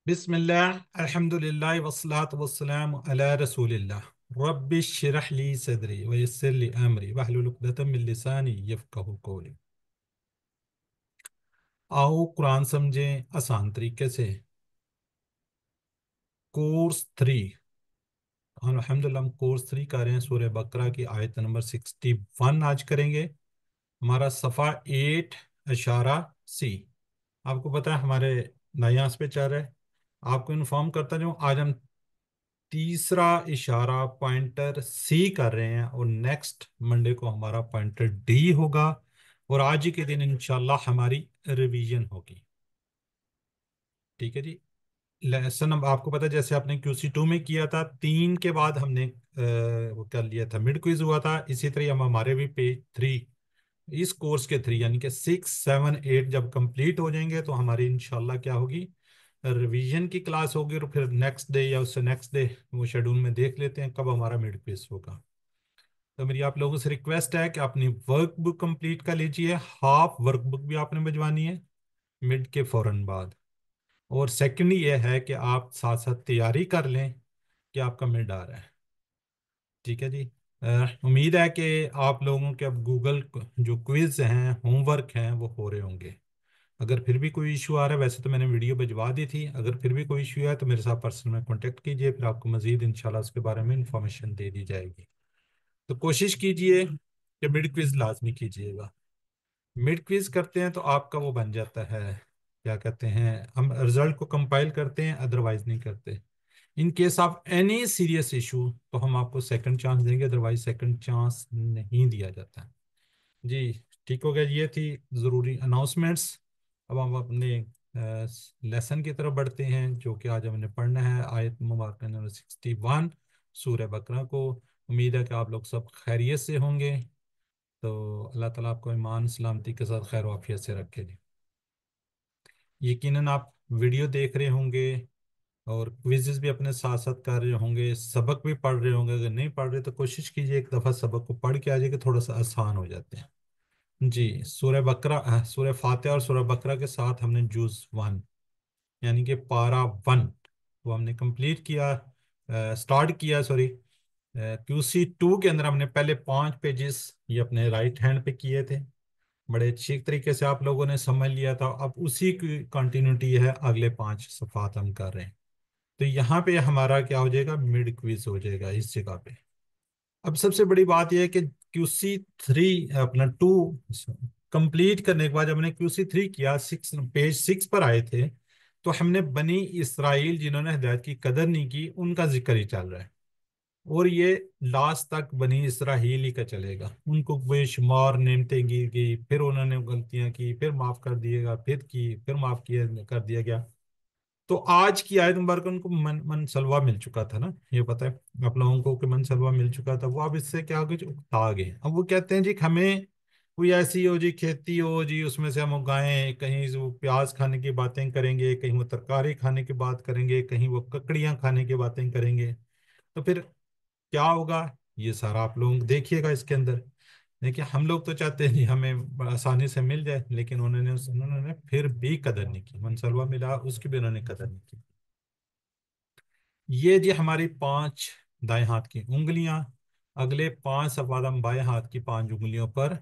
बिस्मिल्लाह अल्हम्दुलिल्लाह वस्सलातु वस्सलामु अला रसूलिल्लाह रब्बि श्रह ली सदरी व यस्सिर ली अमरी वहलुल उक़दतम मिन लिसानी यफ़क़हू क़ौली। आओ कुरान समझें आसान तरीके से। कोर्स 3, अल्हम्दुलिल्लाह हम कोर्स 3 कर रहे हैं। सूरह बकरा की आयत नंबर 61 आज करेंगे। हमारा सफ़ा 8 सी। आपको पता है हमारे नयास पे चल रहा है। आपको इन्फॉर्म करता जाऊँ, आज हम तीसरा इशारा पॉइंटर सी कर रहे हैं और नेक्स्ट मंडे को हमारा पॉइंटर डी होगा। और आज ही के दिन इंशाल्लाह हमारी रिवीजन होगी। ठीक है जी। लेसन अब आपको पता है, जैसे आपने QC2 में किया था, 3 के बाद हमने वो कर लिया था, मिड क्विज हुआ था। इसी तरह हम हमारे भी पेज 3, इस कोर्स के 3 यानी कि 6, 7, 8 जब कंप्लीट हो जाएंगे तो हमारी इंशाल्लाह क्या होगी, रिवीजन की क्लास होगी। और फिर नेक्स्ट डे या उससे नेक्स्ट डे वो शेड्यूल में देख लेते हैं कब हमारा मिड क्विज होगा। तो मेरी आप लोगों से रिक्वेस्ट है कि अपनी वर्क बुक कंप्लीट कर लीजिए। हाफ वर्क बुक भी आपने भिजवानी है मिड के फौरन बाद। और सेकंड ये है कि आप साथ साथ तैयारी कर लें कि आपका मिड आ रहा है। ठीक है जी। उम्मीद है कि आप लोगों के अब गूगल जो क्विज हैं, होमवर्क हैं, वो हो रहे होंगे। अगर फिर भी कोई इशू आ रहा है, वैसे तो मैंने वीडियो भिजवा दी थी, अगर फिर भी कोई इशू है तो मेरे साथ पर्सनल में कांटेक्ट कीजिए, फिर आपको मजीद इंशाल्लाह उसके बारे में इंफॉर्मेशन दे दी जाएगी। तो कोशिश कीजिए कि मिड क्विज लाजमी कीजिएगा। मिड क्विज करते हैं तो आपका वो बन जाता है, क्या कहते हैं, हम रिजल्ट को कंपाइल करते हैं, अदरवाइज नहीं करते। In case of any serious issue तो हम आपको सेकंड चांस देंगे, अदरवाइज सेकंड चांस नहीं दिया जाता। जी ठीक हो गया। ये थी ज़रूरी अनाउंसमेंट्स। अब हम अपने लेसन की तरफ बढ़ते हैं, जो कि आज हमने पढ़ना है आयत मुबारक नंबर 61 सूरह बकरा को। उम्मीद है कि आप लोग सब खैरियत से होंगे। तो अल्लाह ताला आपको ईमान सलामती के साथ खैर वाफियत से रखे जी। यकीनन आप वीडियो देख रहे होंगे और क्विज़ेस भी अपने साथ साथ कर रहे होंगे, सबक भी पढ़ रहे होंगे। अगर नहीं पढ़ रहे तो कोशिश कीजिए एक दफ़ा सबक को पढ़ के आ जाएगा, थोड़ा सा आसान हो जाते हैं। जी सूरह बकरा, सूरह फातिहा और सूरह बकरा के साथ हमने जुज़ 1 यानी कि पारा 1 वो हमने कंप्लीट किया, स्टार्ट किया सॉरी। QC2 के अंदर हमने पहले 5 पेजेस ये अपने राइट हैंड पे किए थे, बड़े अच्छी तरीके से आप लोगों ने समझ लिया था। अब उसी की कंटिन्यूटी है, अगले 5 सफ़ात हम कर रहे हैं। तो यहाँ पे हमारा क्या हो जाएगा, मिड क्विज हो जाएगा इस जगह पे। अब सबसे बड़ी बात यह है कि QC3 अपना 2 कंप्लीट करने के बाद जब हमने QC3 किया, पेज 6 पर आए थे, तो हमने बनी इसराइल जिन्होंने हिदायत की कदर नहीं की उनका जिक्र ही चल रहा है। और ये लास्ट तक बनी इसराइल ही का चलेगा। उनको बेशुमार नेमतें गिर गई, फिर उन्होंने गलतियां की, फिर माफ कर दिएगा, फिर की, फिर माफ किया कर दिया गया। तो आज की आयत मुबारक उनको मन सलवा मिल चुका था ना, ये पता है आप लोगों को कि मन सलवा मिल चुका था। वो अब इससे क्या हो गए, उकता गए। अब वो कहते हैं जी कि हमें कोई ऐसी हो जी खेती हो जी, उसमें से हम उगाएं, कहीं वो प्याज खाने की बातें करेंगे, कहीं वो तरकारी खाने की बात करेंगे, कहीं वो ककड़ियाँ खाने की बातें करेंगे। तो फिर क्या होगा, ये सारा आप लोग देखिएगा इसके अंदर। देखिए हम लोग तो चाहते हैं जी हमें आसानी से मिल जाए, लेकिन उन्होंने फिर भी कदर नहीं की। मनसलवा मिला उसकी भी उन्होंने कदर नहीं की। ये जी हमारी 5 दाएं हाथ की उंगलियां, अगले 5 सफाद हम बाएं हाथ की 5 उंगलियों पर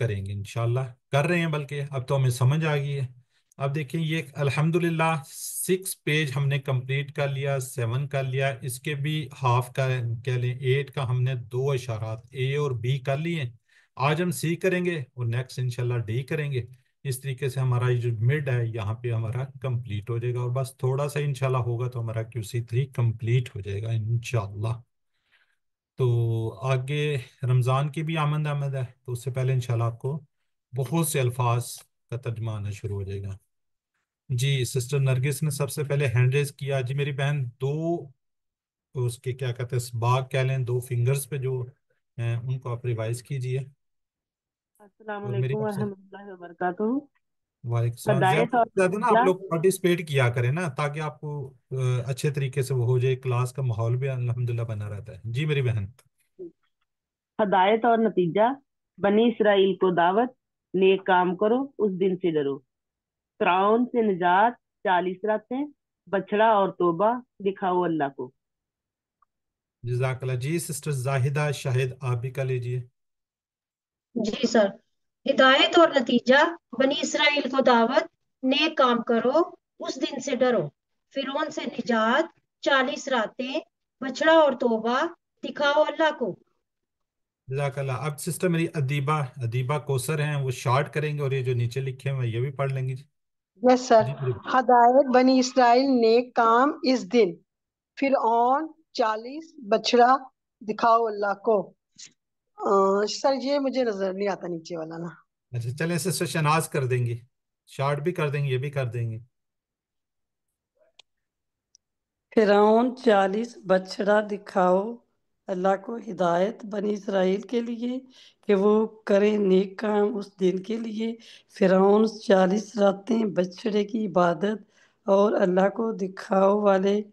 करेंगे इंशाल्लाह, कर रहे हैं, बल्कि अब तो हमें समझ आ गई है। अब देखिए ये अल्हम्दुलिल्लाह 6 पेज हमने कंप्लीट कर लिया, 7 कर लिया, इसके भी हाफ का कह लें 8 का हमने 2 इशारात ए और बी कर लिए। आज हम सी करेंगे और नेक्स्ट इंशाल्लाह डी करेंगे। इस तरीके से हमारा ये जो मिड है यहाँ पे हमारा कंप्लीट हो जाएगा, और बस थोड़ा सा इंशाल्लाह होगा तो हमारा QC3 कंप्लीट हो जाएगा इंशाल्लाह। तो आगे रमज़ान की भी आमद आमद है, तो उससे पहले इंशाल्लाह आपको बहुत से अल्फाज का तर्जमा आना शुरू हो जाएगा। जी सिस्टर नरगिस ने सबसे पहले हैंड रेज किया। जी मेरी बहन, दो उसके क्या कहते हैं बाग कह लें, 2 फिंगर्स पे जो हैं उनको आप रिवाइज कीजिए। अस्सलाम और मेरी वालेकुम आपसे वरहमतुल्लाहि वबरकातुहू। वालेकुम सलाम, हदायत ज्यादा और से ज्यादा ना आप नतीजा। लोग पार्टिसिपेट किया करें ना, ताकि आपको अच्छे तरीके से वो हो जाए, क्लास का माहौल भी अल्हम्दुलिल्लाह बना रहता है। जी मेरी बहन। हदायत और नतीजा। बनी इसराइल को दावत, नेक काम करो, उस दिन से डरो। फिरौन से निजात, 40 रातें। बछड़ा और तौबा दिखाओ अल्लाह को। जज़ाकल्लाह जी। सिस्टर जाहिदा शाहिद आप भी कर लीजिए। जी सर। हिदायत और नतीजा, बनी इसराइल को दावत, नेक काम करो, उस दिन से डरो, फिरौन से निजात, 40 रातें, बछड़ा और तौबा, दिखाओ अल्लाह को। जज़ाकल्लाह। अब सिस्टर मेरी अदीबा अदीबा कोसर हैं, वो शार्ट करेंगे और ये जो नीचे लिखे हैं ये भी पढ़ लेंगी जी। Yes sir. जी मेरी। हदायत बनी इसराइल ने काम इस दिन, फिर ऑन 40 बछड़ा दिखाओ अल्लाह को। सर ये मुझे नजर नहीं आता नीचे वाला ना। अच्छा चलें, सिस्टर शनाज कर देंगी, शार्ट भी कर देंगे, ये भी कर देंगे। फिरौन 40 बछड़ा दिखाओ अल्लाह को। हिदायत बनी इसराइल के लिए कि वो करें नेक काम उस दिन के लिए। फिरौन 40 रातें बछड़े की इबादत और अल्लाह को दिखाओ वाले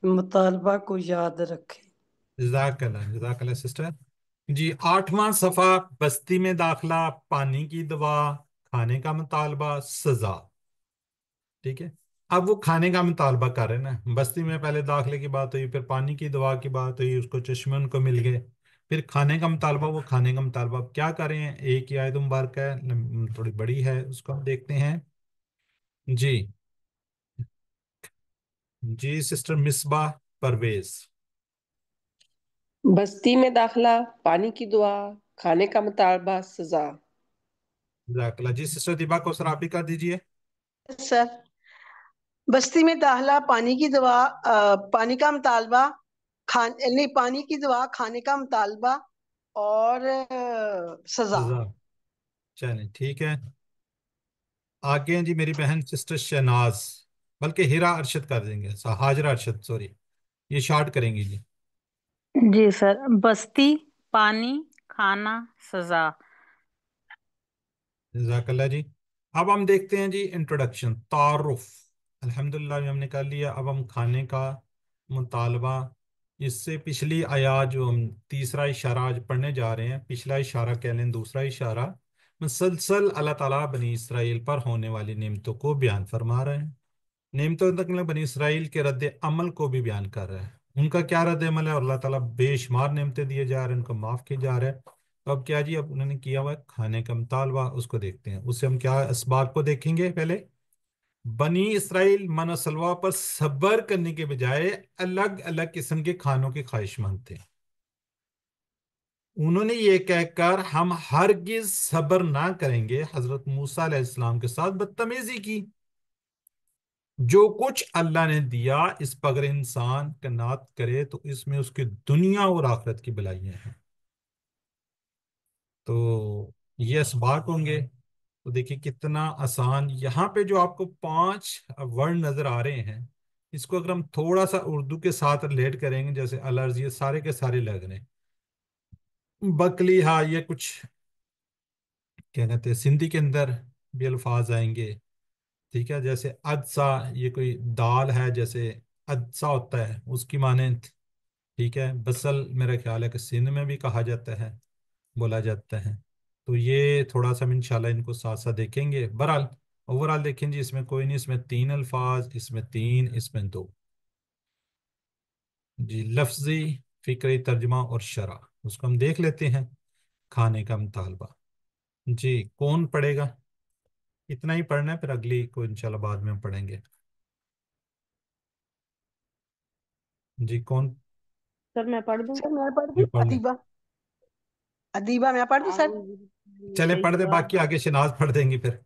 मुतालबा को याद रखें। जज़ाकल्लाह जज़ाकल्लाह सिस्टर जी। 8वां सफ़ा, बस्ती में दाखला, पानी की दवा, खाने का मुतालबा, सजा। ठीक है। अब वो खाने का मुतालबा कर रहे हैं ना, बस्ती में पहले दाखिले की बात हुई, फिर पानी की दवा की बात हुई, उसको चश्मे उनको मिल गए, फिर खाने का मुतालबा, वो खाने का मुतालबा अब क्या कर रहे हैं। एक ही आयत मुबारक है, थोड़ी बड़ी है, उसको हम देखते हैं जी। जी सिस्टर मिसबा परवेज। बस्ती में दाखला, पानी की दुआ, खाने का मुतालबा, सजा। जज़ाकल्लाह जी। सिस्टर दिबा को सर आप भी कर दीजिए। सर बस्ती में दाखला, पानी की दवा, पानी का मुतालबा, खान नहीं पानी की दवा, खाने का मुतालबा और सजा। सजा। चलें ठीक है। आगे हैं जी मेरी बहन सिस्टर शहनाज, बल्कि हिरा अरशद कर देंगे, हाजरा अरशद सॉरी, ये शार्ट करेंगी जी। जी सर। बस्ती, पानी, खाना, सजा। जज़ाकल्लाह जी। अब हम देखते हैं जी इंट्रोडक्शन, तारुफ। अल्हम्दुलिल्लाह हमने कर लिया। अब हम खाने का मुतालबा, इससे पिछली आयत जो हम तीसरा इशारा आज पढ़ने जा रहे हैं, पिछला इशारा कह लें, दूसरा इशारा मुसलसल अल्लाह ताला बनी इसराइल पर होने वाली नेमतों को बयान फरमा रहे हैं। नेमतों तक मतलब बनी इसराइल के रद्द अमल को भी बयान कर रहा है। उनका क्या रद्द अमल है, और अल्लाह ताला बेशुमार नेमतें दिए जा रहे हैं, उनको माफ़ किए जा रहे हैं। तो अब क्या जी, अब उन्होंने किया हुआ है खाने का मुतालबा, उसको देखते हैं। उससे हम क्या इसबाब को देखेंगे पहले। बनी इसराइल मन सलवा पर सब्र करने के बजाय अलग अलग किस्म के खानों की ख्वाहिशमंद थे। उन्होंने ये कहकर हम हरगिज सब्र ना करेंगे, हजरत मूसा अलैहिस्सलाम के साथ बदतमीजी की। जो कुछ अल्लाह ने दिया इस पर अगर इंसान कनात करे तो इसमें उसकी दुनिया और आखिरत की भलाइयां हैं। तो ये असबाब होंगे। तो देखिए कितना आसान, यहाँ पे जो आपको 5 वर्ड नजर आ रहे हैं, इसको अगर हम थोड़ा सा उर्दू के साथ रिलेट करेंगे, जैसे अलर्ज, ये सारे के सारे लग रहे हैं। बकली, हाँ ये कुछ क्या कहते हैं, सिंधी के अंदर भी अल्फाज आएंगे। ठीक है, जैसे अदसा, ये कोई दाल है, जैसे अदसा होता है उसकी मानेंद। ठीक है, बसल मेरा ख्याल है कि सिंध में भी कहा जाता है, बोला जाता है। तो ये थोड़ा सा हम इंशाल्लाह इनको साथ साथ देखेंगे। बहरहाल ओवरऑल देखें जी, इसमें कोई नहीं, इसमें 3 अल्फाज, इसमें 3, इसमें 2 जी। लफ्जी, फिक्री तर्जमा और शरा, उसको हम देख लेते हैं। खाने का मुतालबा जी, कौन पढ़ेगा। इतना ही पढ़ना है, फिर अगली को इंशाल्लाह बाद में हम पढ़ेंगे। जी कौन। सर मैं पढ़ दूं। सर मैं पढ़ जी दूं? पढ़ लें। अदीबा, अदीबा मैं पढ़ दूं सर? चले पढ़ दे, बाकी औज़ुबिल्लाहि आगे शनाज पढ़ देंगे फिर। जी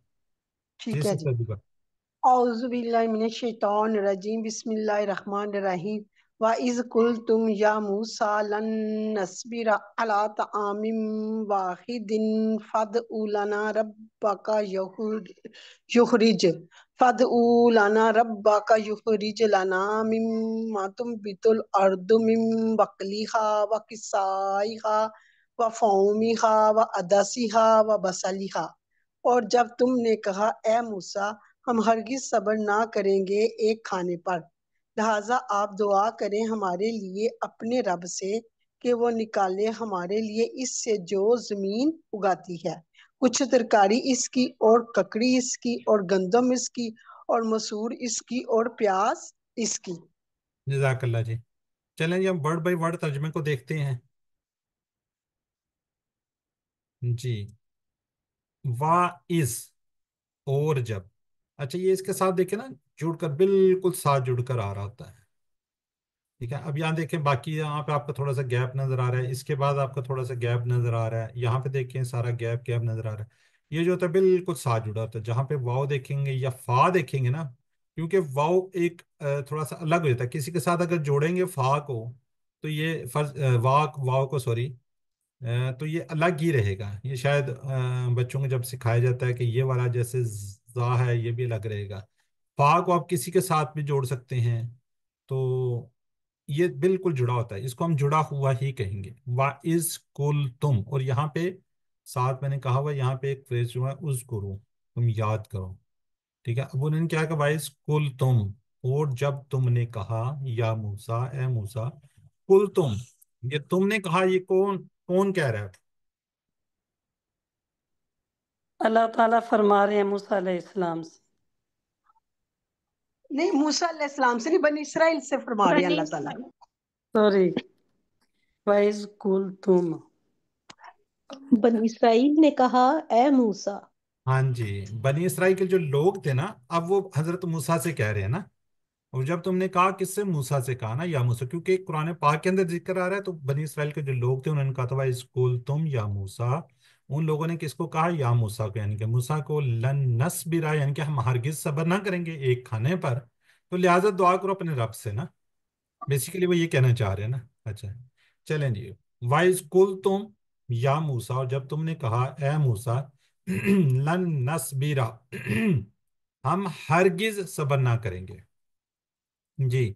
ठीक है जी। सिस्टर दीपा। औज़ुबिल्लाहिमिनश्शैतानिर्रजीम, बिस्मिल्लाहिर्रहमानिर्रहीम। व इज़ कुल्तुम या मूसा लन नस्बिरा अला तआमिन वाहिदिन फदउ लना रब्बका युखरिज युखरिज लना मिम्मा तुनबितुल अर्दु मिन बकलिहा व किसाइहा व फौमिहा व अदसिहा व बसलिहा। और जब तुमने कहा, ए मूसा, हम हरगिज सब्र ना करेंगे एक खाने पर, लिहाजा आप दुआ करें हमारे लिए अपने रब से कि वो निकाले हमारे लिए इससे जो जमीन उगाती है, कुछ तरकारी इसकी और ककड़ी इसकी और गंदम इसकी और मसूर इसकी और प्याज इसकी। जजाकल्ला जी। चलें जी, हम वर्ड बाय वर्ड तर्जमे को देखते हैं जी। वा इज, और जब। अच्छा, ये इसके साथ देखें ना, जुड़कर, बिल्कुल साथ जुड़कर आ रहा होता है। ठीक है, अब यहाँ देखें, बाकी यहाँ पे आपको थोड़ा सा गैप नजर आ रहा है, इसके बाद आपको थोड़ा सा गैप नजर आ रहा है, यहाँ पे देखें सारा गैप गैप नजर आ रहा है। ये जो होता है बिल्कुल साथ जुड़ा होता है। जहाँ पे वाव देखेंगे या फा देखेंगे ना, क्योंकि वाव एक थोड़ा सा अलग हो जाता है, किसी के साथ अगर जोड़ेंगे फा को, तो ये फर्ज वाव वाव को, सॉरी, तो ये अलग ही रहेगा। ये शायद बच्चों को जब सिखाया जाता है कि ये वाला जैसे जा है, ये भी अलग रहेगा। फा को आप किसी के साथ भी जोड़ सकते हैं, तो ये बिल्कुल जुड़ा होता है, इसको हम जुड़ा हुआ ही कहेंगे। वा इज कुल तुम, और यहाँ पे साथ मैंने कहा हुआ, यहाँ पे एक फ्रेज हुआ है उस गुरु, तुम याद करो। ठीक है, अब उन्होंने क्या कहा, वाइज कुल तुम, और जब तुमने कहा, या मूसा, ए मूसा, कुल तुम। ये तुमने कहा, ये कौन कौन कह रहा है? अल्लाह ताला फरमा रहे हैं मूसा अलैहिस्सलाम से। नहीं, मूसा अलैहिस्सलाम से नहीं, बनी इसराइल से फरमा रहे हैं बनी अल्लाह ताला। सॉरी, वाइज कुल तुम। बनी इसराइल ने कहा, ए मूसा। हाँ जी, बनी इसराइल के जो लोग थे ना, अब वो हजरत मूसा से कह रहे हैं ना। और जब तुमने कहा, किससे? मूसा से कहा ना, या मूसा, क्योंकि कुरान पाक के अंदर जिक्र आ रहा है, तो बनी इसराइल के जो लोग थे उन्होंने कहा था, भाई स्कूल तुम या मूसा। उन लोगों ने किसको कहा? या मूसा को, यानी कि मूसा को। लन नस्बिरा, यानी कि हम हरगिज सब्र ना करेंगे एक खाने पर, तो लिहाजा दुआ करो अपने रब से ना। बेसिकली वो ये कहना चाह रहे हैं ना। अच्छा, चलें जी। वाइज कुल तुम या मूसा, और जब तुमने कहा, ए मूसा, लन नस्बिरा, हम हरगिज सब्र ना करेंगे जी।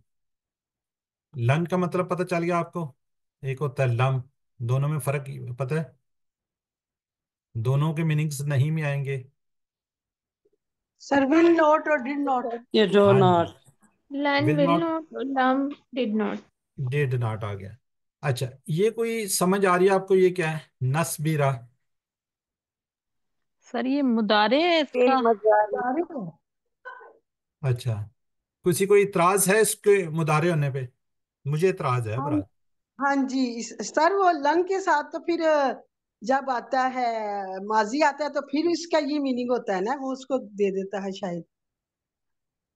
लन का मतलब पता चल गया आपको? एक होता है लम, दोनों में फर्क पता है? दोनों के मीनिंग्स नहीं में आएंगे। सर, विल नॉट और डिड नॉट। ये डो हाँ जी, not. Learn will will not, not, learn did not. Did not आ गया। अच्छा, ये कोई समझ आ रही है आपको, ये क्या है? नस्बीरा। सर ये मुदारे है फेल इसका। मजारी। अच्छा, किसी को इतराज है इसके मुदारे होने पे? मुझे इतराज है हाँ, बरा। हाँ जी, सर वो लंग के साथ तो फिर जब आता है, माजी आता है, तो फिर इसका ये मीनिंग होता है ना, वो उसको दे देता है शायद।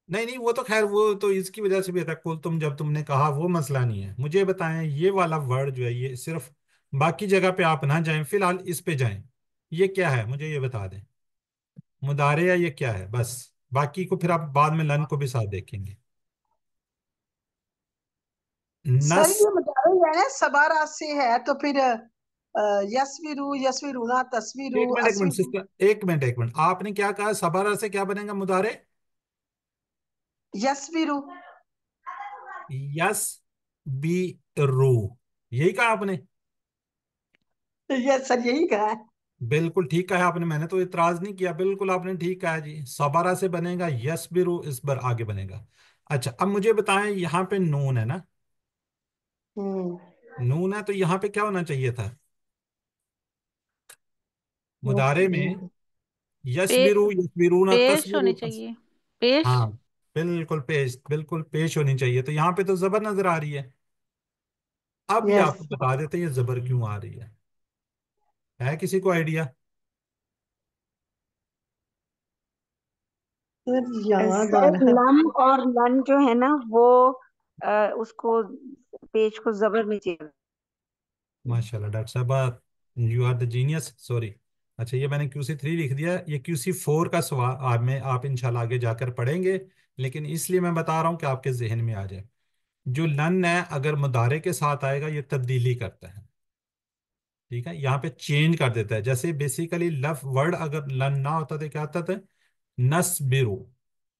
नहीं नहीं, वो तो खैर, वो तो इसकी वजह से भी था, कुल तुम, जब तुमने कहा, वो मसला नहीं है। मुझे बताएं, ये वाला वर्ड जो है, ये सिर्फ, बाकी जगह पे आप ना जाएं, फिलहाल इस पे जाएं। ये क्या है, मुझे ये बता दें, मुदारे या ये क्या है बस। बाकी को फिर आप बाद में लन को भी साथ देखेंगे। सर नस। ये मुजाहिर है, सबारा से है, तो फिर यस्विरू, यस्विरूना, तस्वीरू, एक मिनट, एक मिनट अस्विरू। सिस्टर, एक मिनट, एक मिनट, आपने क्या कहा? सबारा से क्या बनेगा मुदारे? यस्विरू। यस, बी, रू, यही कहा आपने? ये सर यही कहा है। बिल्कुल ठीक कहा है आपने, मैंने तो इतराज नहीं किया, बिल्कुल आपने ठीक कहा है जी। सबारा से बनेगा यस बिरु, इस बार आगे बनेगा। अच्छा, अब मुझे बताएं, यहाँ पे नून है ना, हम्म। नून है, तो यहाँ पे क्या होना चाहिए था मुदारे में? यस्विरू। यस पे, बिरु, यस बिरु ना, पेश तस्वीर होनी चाहिए। पेश। हाँ, बिल्कुल पेश, बिल्कुल पेश होनी चाहिए, तो यहाँ पे तो जबर नजर आ रही है। अब ये यस आपको बता देते हैं ये जबर क्यों आ रही है किसी को आइडिया? सर, याद आ सर रहा है। लम और लन जो है ना वो उसको पेज को जबर में चाहिए। माशाल्लाह डॉक्टर साहब, you are the genius, sorry. अच्छा, ये मैंने QC 3 लिख दिया, ये QC 4 का सवाल में आप इंशाल्लाह आगे जाकर पढ़ेंगे, लेकिन इसलिए मैं बता रहा हूँ कि आपके जहन में आ जाए। जो लन है, अगर मुदारे के साथ आएगा, ये तब्दीली करता है। ठीक है, यहाँ पे चेंज कर देता है। जैसे बेसिकली लफ वर्ड अगर लन ना होता तो क्या होता था? नस्बिरु।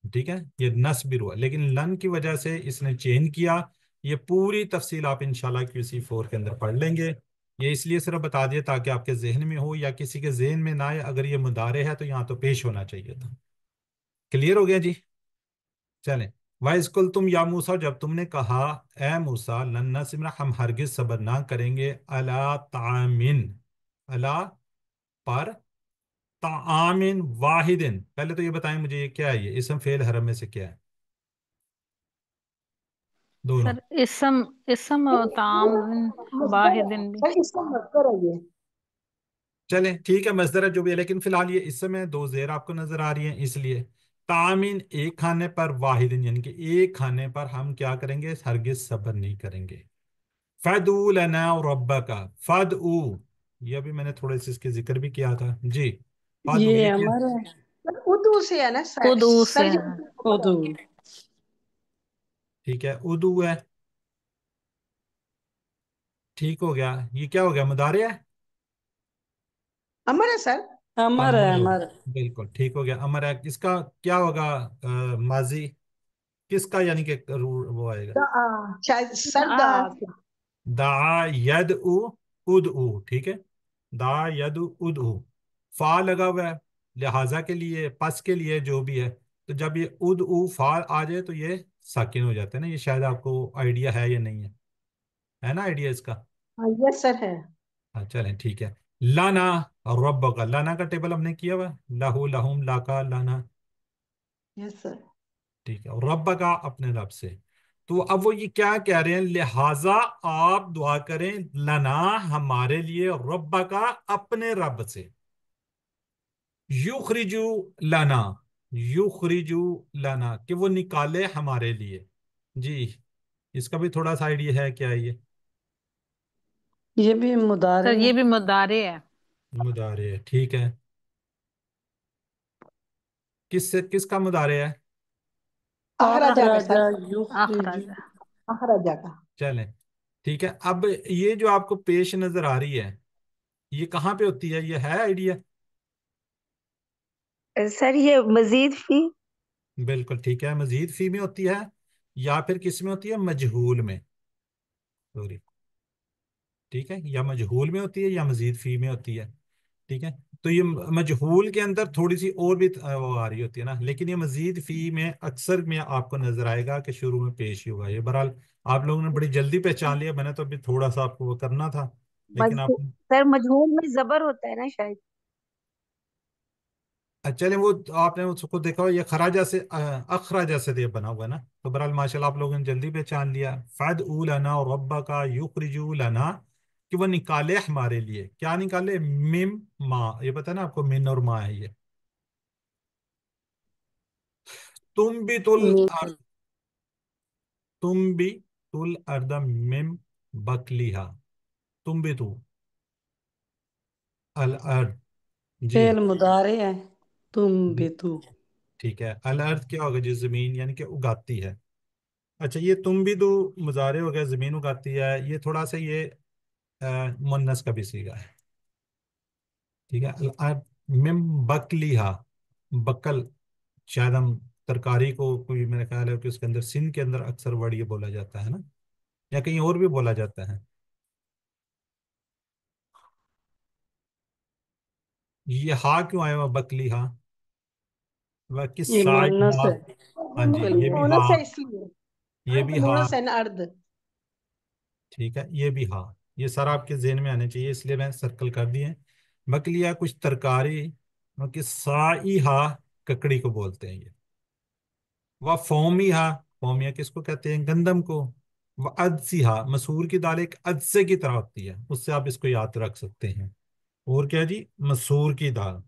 ठीक है, ये नस्बिरु है, लेकिन लन की वजह से इसने चेंज किया। ये पूरी तफसील आप इंशाल्लाह QC 4 के अंदर पढ़ लेंगे। ये इसलिए सिर्फ बता दिए ताकि आपके जहन में हो, या किसी के जहन में ना आए। अगर ये मुदारे है तो यहाँ तो पेश होना चाहिए था। क्लियर हो गया जी? चलें। वाइस कुल तुम या मूसा, जब तुमने कहा, ए मूसा, लन नस्बिरा, हम हरगिज सब्र ना करेंगे, अला तामिन, अला, पर, तामिन वाहिदिन। पहले तो ये बताएं मुझे, ये क्या है? ये इसम फेल हरम में से क्या है? दोनों। सर इसम और ताम मजदर है वाहिदिन भी। सर, इसका मजदर है ये। चलें ठीक है, मजदर है जो भी है, लेकिन फिलहाल ये इस समय दो जेर आपको नजर आ रही हैं, इसलिए तामीन एक खाने पर, वाहिदिन यानी कि एक खाने पर हम क्या करेंगे, हरगिज सब्र नहीं करेंगे। फदू लना रब्बका, फदऊ, ये भी मैंने थोड़े से इसके जिक्र भी किया था जी। फदऊ ये ये क्या, अमर है। सर उर्दू से है ना सर, खुद से सर ये है। अमर है। उदू। ठीक है, उदू है, ठीक हो गया। ये क्या हो गया, मुदारे है, अमर है सर। अमर है, अमर हो अमर। गया, बिल्कुल ठीक हो गया, अमर है। इसका क्या होगा, माजी किसका, यानी कि वो आएगा, शायद सर दा। आ, दा यद उद उ, ठीक है, दा यद उद उ, फा लगा हुआ है, लिहाजा के लिए, पस के लिए, जो भी है। तो जब ये उद उ फा आ जाए तो ये साकिन हो जाता है ना। ये शायद आपको आइडिया है या नहीं है ना आइडिया इसका। हाँ यस सर है। हाँ चलें ठीक है। लाना रब का, लाना का टेबल हमने किया हुआ है, लहू लहुम लाका लाना, यस सर। ठीक है, और रब का अपने रब से। तो अब वो ये क्या कह रहे हैं, लिहाजा आप दुआ करें लना हमारे लिए, रब का अपने रब से, युखरिजू लना, युखरिजू लना कि वो निकाले हमारे लिए जी। इसका भी थोड़ा सा आइडिया है क्या ये, ये भी सर मुदारे ये है। भी मुदारे है। मुदारे है, ठीक है। किससे, किसका मुदारे है, अखराजा का अखराजा सर, युखरिजु। अखराज। अखराजा का। चलें ठीक है। अब ये जो आपको पेश नजर आ रही है, ये कहाँ पे होती है, ये है आइडिया, सर ये मजीद फी। बिल्कुल ठीक है, मजीद फी में होती है, या फिर किस में होती है, मजहूल में, सॉरी, ठीक है, या मजहूल में होती है या मजीद फी में होती है, ठीक है। तो ये मजहूल के अंदर थोड़ी सी और भी वो आ रही होती है ना, लेकिन ये मजीद फी में अक्सर में आपको नजर आएगा कि शुरू में पेश ही होगा। ये बहरहाल आप लोगों ने बड़ी जल्दी पहचान लिया, मैंने तो अभी थोड़ा सा आपको वो करना था, लेकिन आप, सर मजहूल में जबर होता है ना शायद। चलें वो आपने उसको देखा हो, ये खराजा से अखराजा से ये बना हुआ है ना। तो बहरहाल माशाल्लाह आप लोगों ने जल्दी पहचान लिया। फद लना और रब्बा का युखरिजू लना, कि वो निकाले हमारे लिए, क्या निकाले, मिम माँ, ये पता है ना आपको, मिन और माँ है ये। तुम भी तुल मीन। तुम भी तुल अर्द मिम बकलिहा, तुम भी तू अल अर्द जी, फेल मुदारे है। तुम भी तू। ठीक है। अल अर्द क्या होगा जी, जमीन यानी कि उगाती है। अच्छा, ये तुम भी तो मुजारे हो गया, जमीन उगाती है, ये थोड़ा सा ये मुन्नस का भी सीगा है, ठीक है। मिम बकलिहा, बकल, शायद हम तरकारी को, कोई मेरा ख्याल है कि उसके अंदर, सिंध के अंदर अक्सर वर्ड ये बोला जाता है ना, या कहीं और भी बोला जाता है। ये हा क्यों आया हुआ, बकलिहा, वह किस ये साई मुन्नस हा, है। हाँ जी, ये भी हा, मोनस है इसलिए। ये अर्द भी हा, मोनस है ना, अर्द। ठीक है, ये भी हा। ये सारा आपके जेहन में आने चाहिए, इसलिए मैं सर्कल कर दिए। बकलिया कुछ तरकारी, कि साई हा, ककड़ी को बोलते हैं ये। वह फोमिया, फोमिया किसको कहते हैं, गंदम को। वह अदसिहा, मसूर की दाल एक अदसे की तरह होती है, उससे आप इसको याद रख सकते हैं। और क्या जी, मसूर की दाल,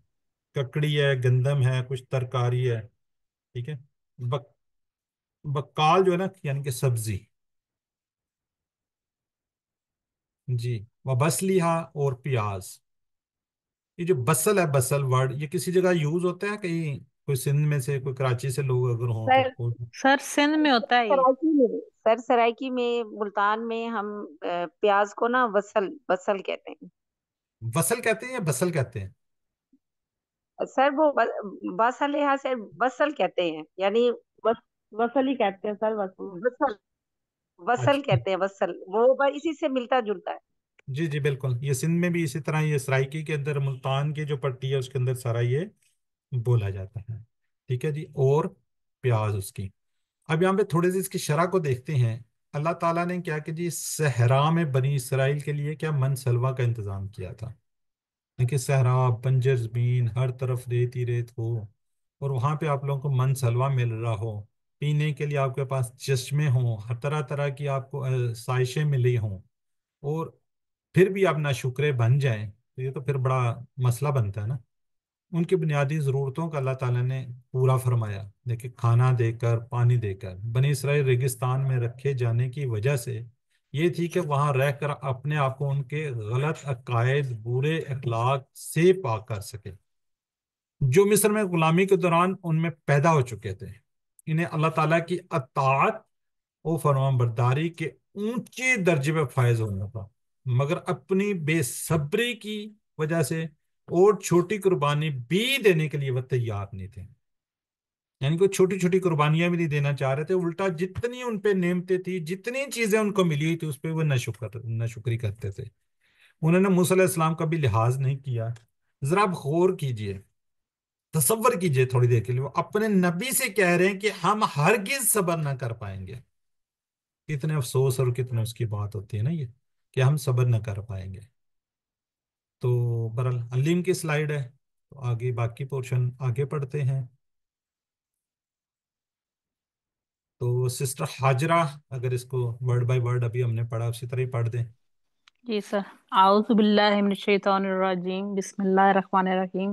ककड़ी है, गंदम है, कुछ तरकारी है, ठीक है। बक, बक्काल जो है ना, यानी कि सब्जी जी। वह बसलिहा, और प्याज। ये जो बसल है, बसल वर्ड, ये किसी जगह यूज होता है कहीं, कोई सिंध में से, कोई कराची से लोग अगर हों तो सर सर सिंध में होता है ये। सराइकी में, सर सराइकी में, मुल्तान में हम प्याज को ना वसल वसल कहते हैं। वसल कहते हैं या बसल कहते हैं, सर वो बसल यहाँ से बसल कहते हैं, यानी बस वसल ही कहते हैं सर, वसल। वसल, वसल अच्छा कहते हैं, वसल वो इसी से मिलता जुलता है। जी जी बिल्कुल, ये सिंध में भी इसी तरह, ये सराइकी के अंदर, मुल्तान की जो पट्टी है उसके अंदर सारा ये बोला जाता है, ठीक है जी। और प्याज उसकी, अब यहाँ पे थोड़ी सी इसकी शरह को देखते हैं। अल्लाह ताला ने क्या कि जी, सहरा में बनी इसराइल के लिए क्या मन सलवा का इंतजाम किया था, देखिए सहरा, बंजर जमीन, हर तरफ रेत ही रेत हो, और वहां पे आप लोगों को मन सलवा मिल रहा हो, پینے کے لیے آپ کے پاس چشمے ہوں، ہر طرح طرح کی آپ کو سائشیں ملی ہوں، اور پھر بھی آپ ناشکرے بن جائیں، تو یہ تو پھر بڑا مسئلہ بنتا ہے نا۔ ان کی بنیادی ضرورتوں کا اللہ تعالیٰ نے پورا فرمایا، دیکھیں کھانا دے کر، پانی دے کر۔ بنی اسرائیل ریگستان میں رکھے جانے کی وجہ سے یہ تھی کہ وہاں رہ کر اپنے آپ کو ان کے غلط عقائد، برے اخلاق سے پاک کر سکے، جو مصر میں غلامی کے دوران ان میں پیدا ہو چکے تھے۔ انہیں اللہ تعالیٰ کی اطاعت و فرمان برداری کے اونچے درجے پہ فائز ہونا تھا، مگر اپنی بے صبری کی وجہ سے اور چھوٹی قربانی بھی دینے کے لیے وہ تیار نہیں تھے، یعنی کوئی چھوٹی چھوٹی قربانیاں بھی نہیں دینا چاہ رہے تھے، الٹا جتنی ان پہ نعمتیں تھی، جتنی چیزیں ان کو ملی ہوئی تھی، اس پہ وہ ناشکری کرتے تھے۔ انہوں نے موسیٰ علیہ السلام کا بھی لحاظ نہیں کیا۔ ذرا آپ غور کیجئے، تصور کیجئے تھوڑی دیر کے لیے، وہ اپنے نبی سے کہہ رہے ہیں کہ ہم ہرگز صبر نہ کر پائیں گے۔ کتنے افسوس اور کتنے اس کی بات ہوتی ہے نا یہ، کہ ہم صبر نہ کر پائیں گے۔ تو برحال علیم کی سلائیڈ ہے، تو آگے باقی پورشن آگے پڑھتے ہیں۔ تو سسٹر حاجرہ اگر اس کو ورڈ بائی ورڈ ابھی ہم نے پڑھا اسی طرح ہی پڑھ دیں۔ جی سر۔ اعوذ باللہ من الشیطان الرجیم، بسم اللہ الرحمن الرحیم۔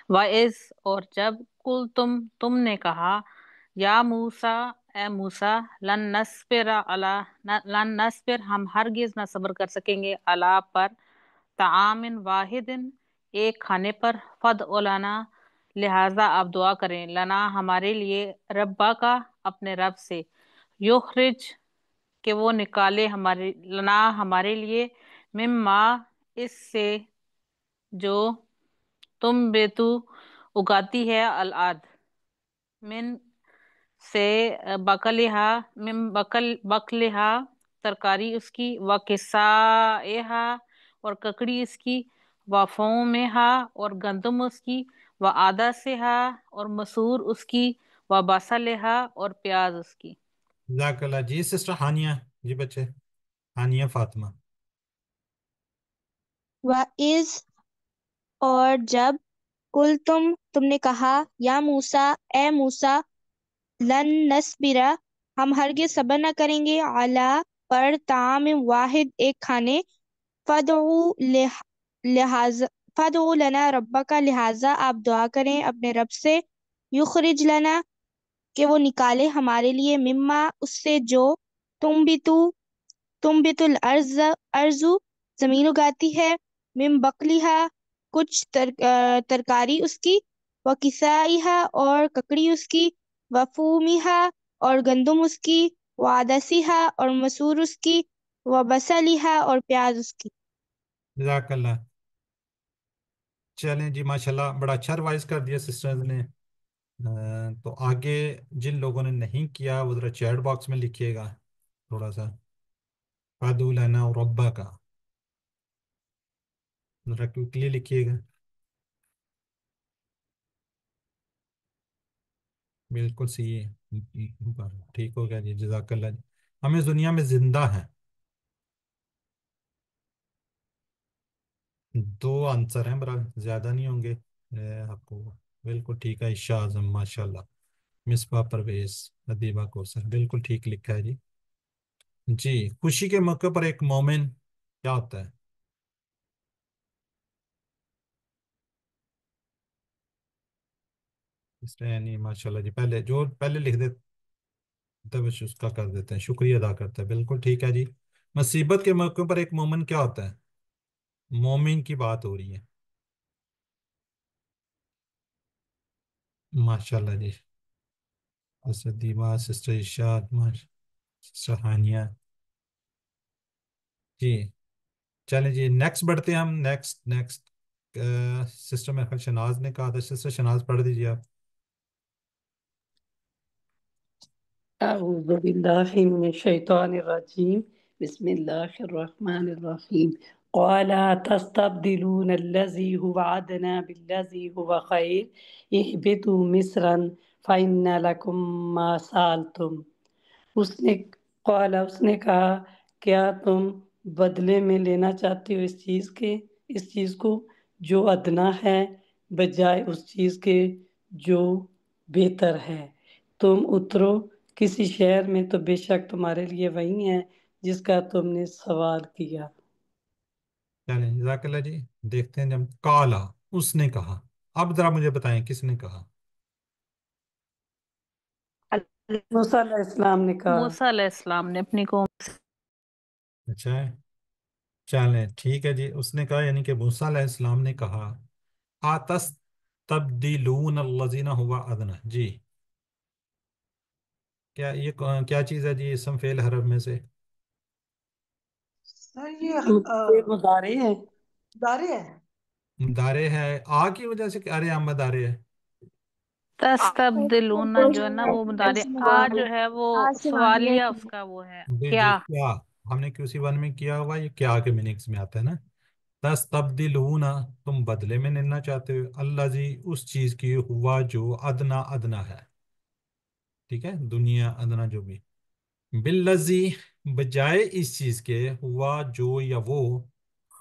وَإِذْ، اور جب، کل تم نے کہا، یا موسیٰ، اے موسیٰ، لن نصبر، ہم ہرگز نہ صبر کر سکیں گے، علی پر، طعام واحد، ایک کھانے پر، فدع لنا، لہذا آپ دعا کریں، لنا ہمارے لیے، ربا کا، اپنے رب سے، یخرج، کہ وہ نکالے، لنا ہمارے لیے، مما، اس سے، جو، تم بیتو، اگاتی ہے، الارض، من، سے، بکلہا، من بکلہا، ترکاری اس کی، وکسائہا، اور ککڑی اس کی، وفومہا، اور گندم اس کی، وعدسہا، اور مسور اس کی، وبصلہا، اور پیاز اس کی۔ جزاک اللہ جی۔ سسٹر ہانیہ، جی بچے، ہانیہ فاطمہ۔ وَإِذْ، اور جب، کل تم نے کہا، یا موسیٰ، اے موسیٰ، لن نصبر، ہم ہرگز صبر نہ کریں گے، علی پر، طعام واحد، ایک کھانے، فدعو لنا ربک، لہذا آپ دعا کریں اپنے رب سے، یخرج لنا، کہ وہ نکالے ہمارے لیے، مما، اس سے، جو، تنبت الارض، زمین اگاتی ہے، من بقلہا، کچھ ترکاری اس کی، وکسائہا، اور ککڑی اس کی، وفومہا، اور گندم اس کی، وعدسہا، اور مسور اس کی، وبصلہا، اور پیاز اس کی۔ جزاک اللہ۔ چلیں جی، ماشاءاللہ بڑا اچھا ریوائز کر دیا سسٹرز نے۔ تو آگے جن لوگوں نے نہیں کیا وہ ذرا چیٹ باکس میں لکھیے گا تھوڑا سا، فَدْعُ لَنَا رَبَّكَ، ذرا کوئکلی لکھیے گا۔ بالکل صحیح ہے، ٹھیک ہو گیا جی، جزاک اللہ جی۔ ہم اس دنیا میں زندہ ہیں، دو آنسر ہیں برا، زیادہ نہیں ہوں گے۔ آپ کو بالکل ٹھیک ہے، عائشہ اعظم ماشاء اللہ، مصباح پرویز، ادیبہ کوثر، بالکل ٹھیک لکھا ہے جی۔ جی، خوشی کے موقع پر ایک مومن کیا ہوتا ہے؟ اس نے یعنی ماشاء اللہ جی، پہلے جو پہلے لکھ دیتے ہیں اس کا کر دیتے ہیں، شکریہ ادا کرتا ہے، بالکل ٹھیک ہے جی۔ مصیبت کے موقع پر ایک مومن کیا ہوتا ہے؟ مومن کی بات ہو رہی ہے، ماشاء اللہ جی۔ سسٹر دیما، سسٹر ارشاد، سسٹر ہانیہ، جی۔ چلیں جی نیکسٹ بڑھتے ہیں ہم، نیکسٹ سسٹر میرے خیال شناز نے کہا تھا، سسٹر شناز پڑھ دیجیے آپ۔ اعوذ باللہ من الشیطان الرجیم، بسم اللہ الرحمن الرحیم۔ قال تستبدلون الذي هو ادنى بالذي هو خير اهبطوا مصرا فإن لكم ما سألتم۔ اس نے کہا، کیا تم بدلے میں لینا چاہتے ہو اس چیز کو جو ادنا ہے، بجائے اس چیز کے جو بہتر ہے؟ تم اترو کسی شہر میں تو بے شک تمہارے لیے وہی ہے جس کا تم نے سوال کیا۔ چلیں جزاک اللہ جی۔ دیکھتے ہیں، جب کالا اس نے کہا، اب ذرا مجھے بتائیں کس نے کہا؟ موسیٰ علیہ السلام نے کہا۔ موسیٰ علیہ السلام نے اپنی قوم سے۔ اچھا ہے، چلیں ٹھیک ہے جی، اس نے کہا یعنی کہ موسیٰ علیہ السلام نے کہا آتس تبدیلون الذین ہوا ادنا، جی کیا یہ کیا چیز ہے جی؟ اسم فعل حرف میں سے سر یہ یہ مضارع ہے۔ دارے ہے۔ مدارے ہے، آ کی وجہ سے کیا؟ ارے مدارے ہے، تستبدلون جو ہے نا وہ مضارع، آ جو ہے وہ سوالیہ اس کا وہ ہے جی جی کیا۔ کیا ہم نے QC 1 میں کیا ہوا، یہ کیا کے میننگز میں آتا ہے نا۔ تستبدلون، تم بدلے میں لینا چاہتے ہو، الذی اس چیز کی، ہوا جو، ادنا ادنا ہے، ٹھیک ہے، دنیا ادنا جو بھی، باللذی بجائے اس چیز کے، ہوا جو یا وہ،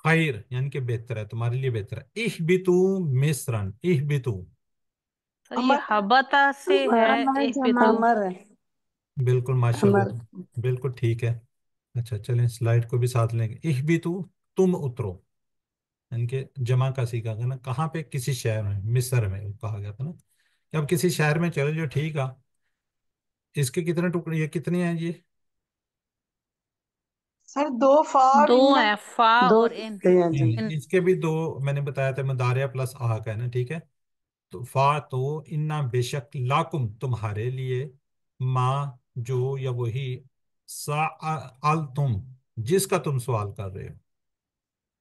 خیر یعنی کہ بہتر ہے، تمہارے لیے بہتر ہے، اہبتو مصرن، اہبتو، سر یہ حبتا سے ہے، اہبتو۔ امر ہے، بالکل ماشاء امر۔ اللہ، بالکل ٹھیک ہے۔ اچھا چلیں سلائڈ کو بھی ساتھ لیں گے، اہبتو تم اترو، یعنی کہ جمع کا سیکھا گیا نا، کہاں پہ؟ کسی شہر میں، مصر میں کہا گیا تھا نا کہ اب کسی شہر میں چلے جو، ٹھیک ہے۔ اس کے کتنے ٹکڑے، یہ کتنے ہیں یہ؟ سر دو فا اور دو ان ہیں، فا دو اور ان۔ ٹکڑے ہیں جی۔ ان اس کے بھی دو میں نے بتایا تھا، مدارع پلس آ کا ہے نا، ٹھیک ہے۔ تو فا تو انا بے شک، لاکم تمہارے لیے، ما جو یا وہی، تم جس کا تم سوال کر رہے ہو،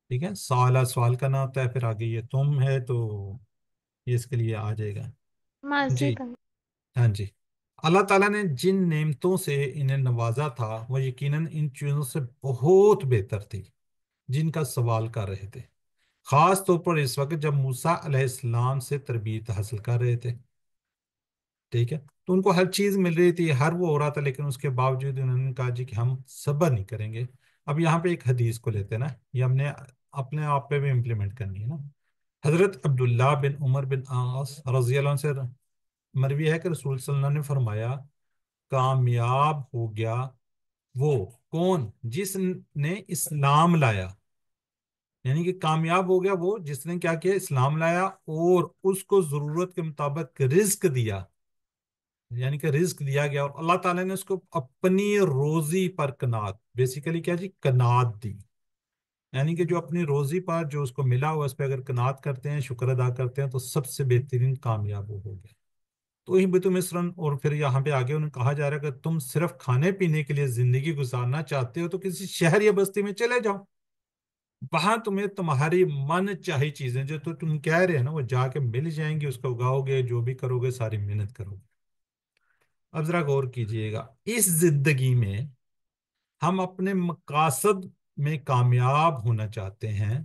ٹھیک ہے، سوال سوال کرنا ہوتا ہے، پھر آگے یہ تم ہے تو یہ اس کے لیے آ جائے گا جی۔ ہاں جی، اللہ تعالیٰ نے جن نعمتوں سے انہیں نوازا تھا وہ یقیناً ان چیزوں سے بہت بہتر تھی جن کا سوال کر رہے تھے، خاص طور پر اس وقت جب موسیٰ علیہ السلام سے تربیت حاصل کر رہے تھے، ٹھیک ہے۔ تو ان کو ہر چیز مل رہی تھی، ہر وہ ہو رہا تھا، لیکن اس کے باوجود انہوں نے کہا جی کہ ہم صبر نہیں کریں گے۔ اب یہاں پہ ایک حدیث کو لیتے ہیں نا، یہ ہم نے اپنے آپ پہ بھی امپلیمنٹ کرنی ہے نا۔ حضرت عبداللہ بن عمر بن عاص رضی اللہ عنہ سے مروی ہے کہ رسول صلی اللہ علیہ وسلم نے فرمایا، کامیاب ہو گیا وہ کون جس نے اسلام لایا، یعنی کہ کامیاب ہو گیا وہ جس نے کیا کیا؟ اسلام لایا، اور اس کو ضرورت کے مطابق رزق دیا، یعنی کہ رزق دیا گیا، اور اللہ تعالیٰ نے اس کو اپنی روزی پر قناعت، بیسیکلی کیا جی؟ قناعت دی، یعنی کہ جو اپنی روزی پر جو اس کو ملا ہوا اس پہ اگر قناعت کرتے ہیں، شکر ادا کرتے ہیں، تو سب سے بہترین کامیاب وہ ہو گیا۔ تو ہی بتو مصرن، اور پھر یہاں پہ آگے انہیں کہا جا رہا ہے کہ تم صرف کھانے پینے کے لیے زندگی گزارنا چاہتے ہو تو کسی شہر یا بستی میں چلے جاؤ، وہاں تمہیں تمہاری من چاہی چیزیں جو تو تم کہہ رہے ہیں نا وہ جا کے مل جائیں گی، اس کو اگاؤ گے، جو بھی کرو گے ساری محنت کرو گے۔ اب ذرا غور کیجئے گا، اس زندگی میں ہم اپنے مقاصد میں کامیاب ہونا چاہتے ہیں،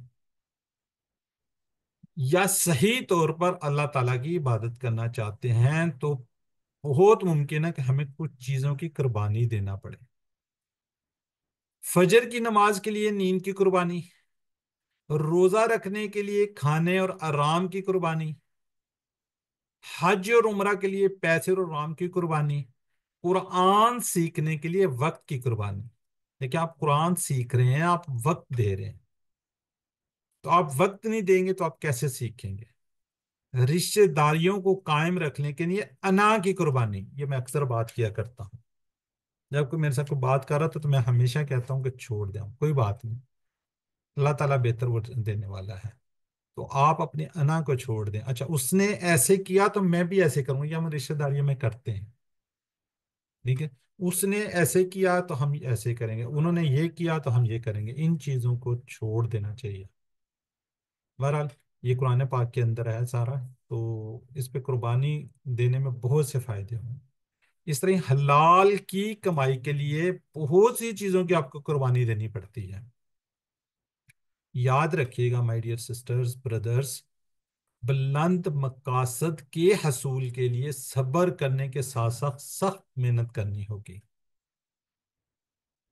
یا صحیح طور پر اللہ تعالیٰ کی عبادت کرنا چاہتے ہیں، تو بہت ممکن ہے کہ ہمیں کچھ چیزوں کی قربانی دینا پڑے۔ فجر کی نماز کے لیے نیند کی قربانی، روزہ رکھنے کے لیے کھانے اور آرام کی قربانی، حج اور عمرہ کے لیے پیسے اور آرام کی قربانی، قرآن سیکھنے کے لیے وقت کی قربانی۔ دیکھیں آپ قرآن سیکھ رہے ہیں، آپ وقت دے رہے ہیں، تو آپ وقت نہیں دیں گے تو آپ کیسے سیکھیں گے؟ رشتہ داریوں کو قائم رکھنے کے لیے انا کی قربانی، یہ میں اکثر بات کیا کرتا ہوں، جب کوئی میرے ساتھ کوئی بات کر رہا تھا تو میں ہمیشہ کہتا ہوں کہ چھوڑ دیں، کوئی بات نہیں، اللہ تعالیٰ بہتر وہ دینے والا ہے، تو آپ اپنی انا کو چھوڑ دیں۔ اچھا اس نے ایسے کیا تو میں بھی ایسے کروں گا، یہ ہم رشتہ داریوں میں کرتے ہیں، ٹھیک ہے، اس نے ایسے کیا تو ہم ایسے کریں گے، انہوں نے یہ کیا تو ہم یہ کریں گے، ان چیزوں کو چھوڑ دینا چاہیے۔ بہرحال یہ قرآن پاک کے اندر ہے سارا، تو اس پہ قربانی دینے میں بہت سے فائدے ہوں۔ اس طرح حلال کی کمائی کے لیے بہت سی چیزوں کی آپ کو قربانی دینی پڑتی ہے۔ یاد رکھیے گا مائی ڈیئر سسٹرز بردرز، بلند مقاصد کے حصول کے لیے صبر کرنے کے ساتھ ساتھ سخت محنت کرنی ہوگی۔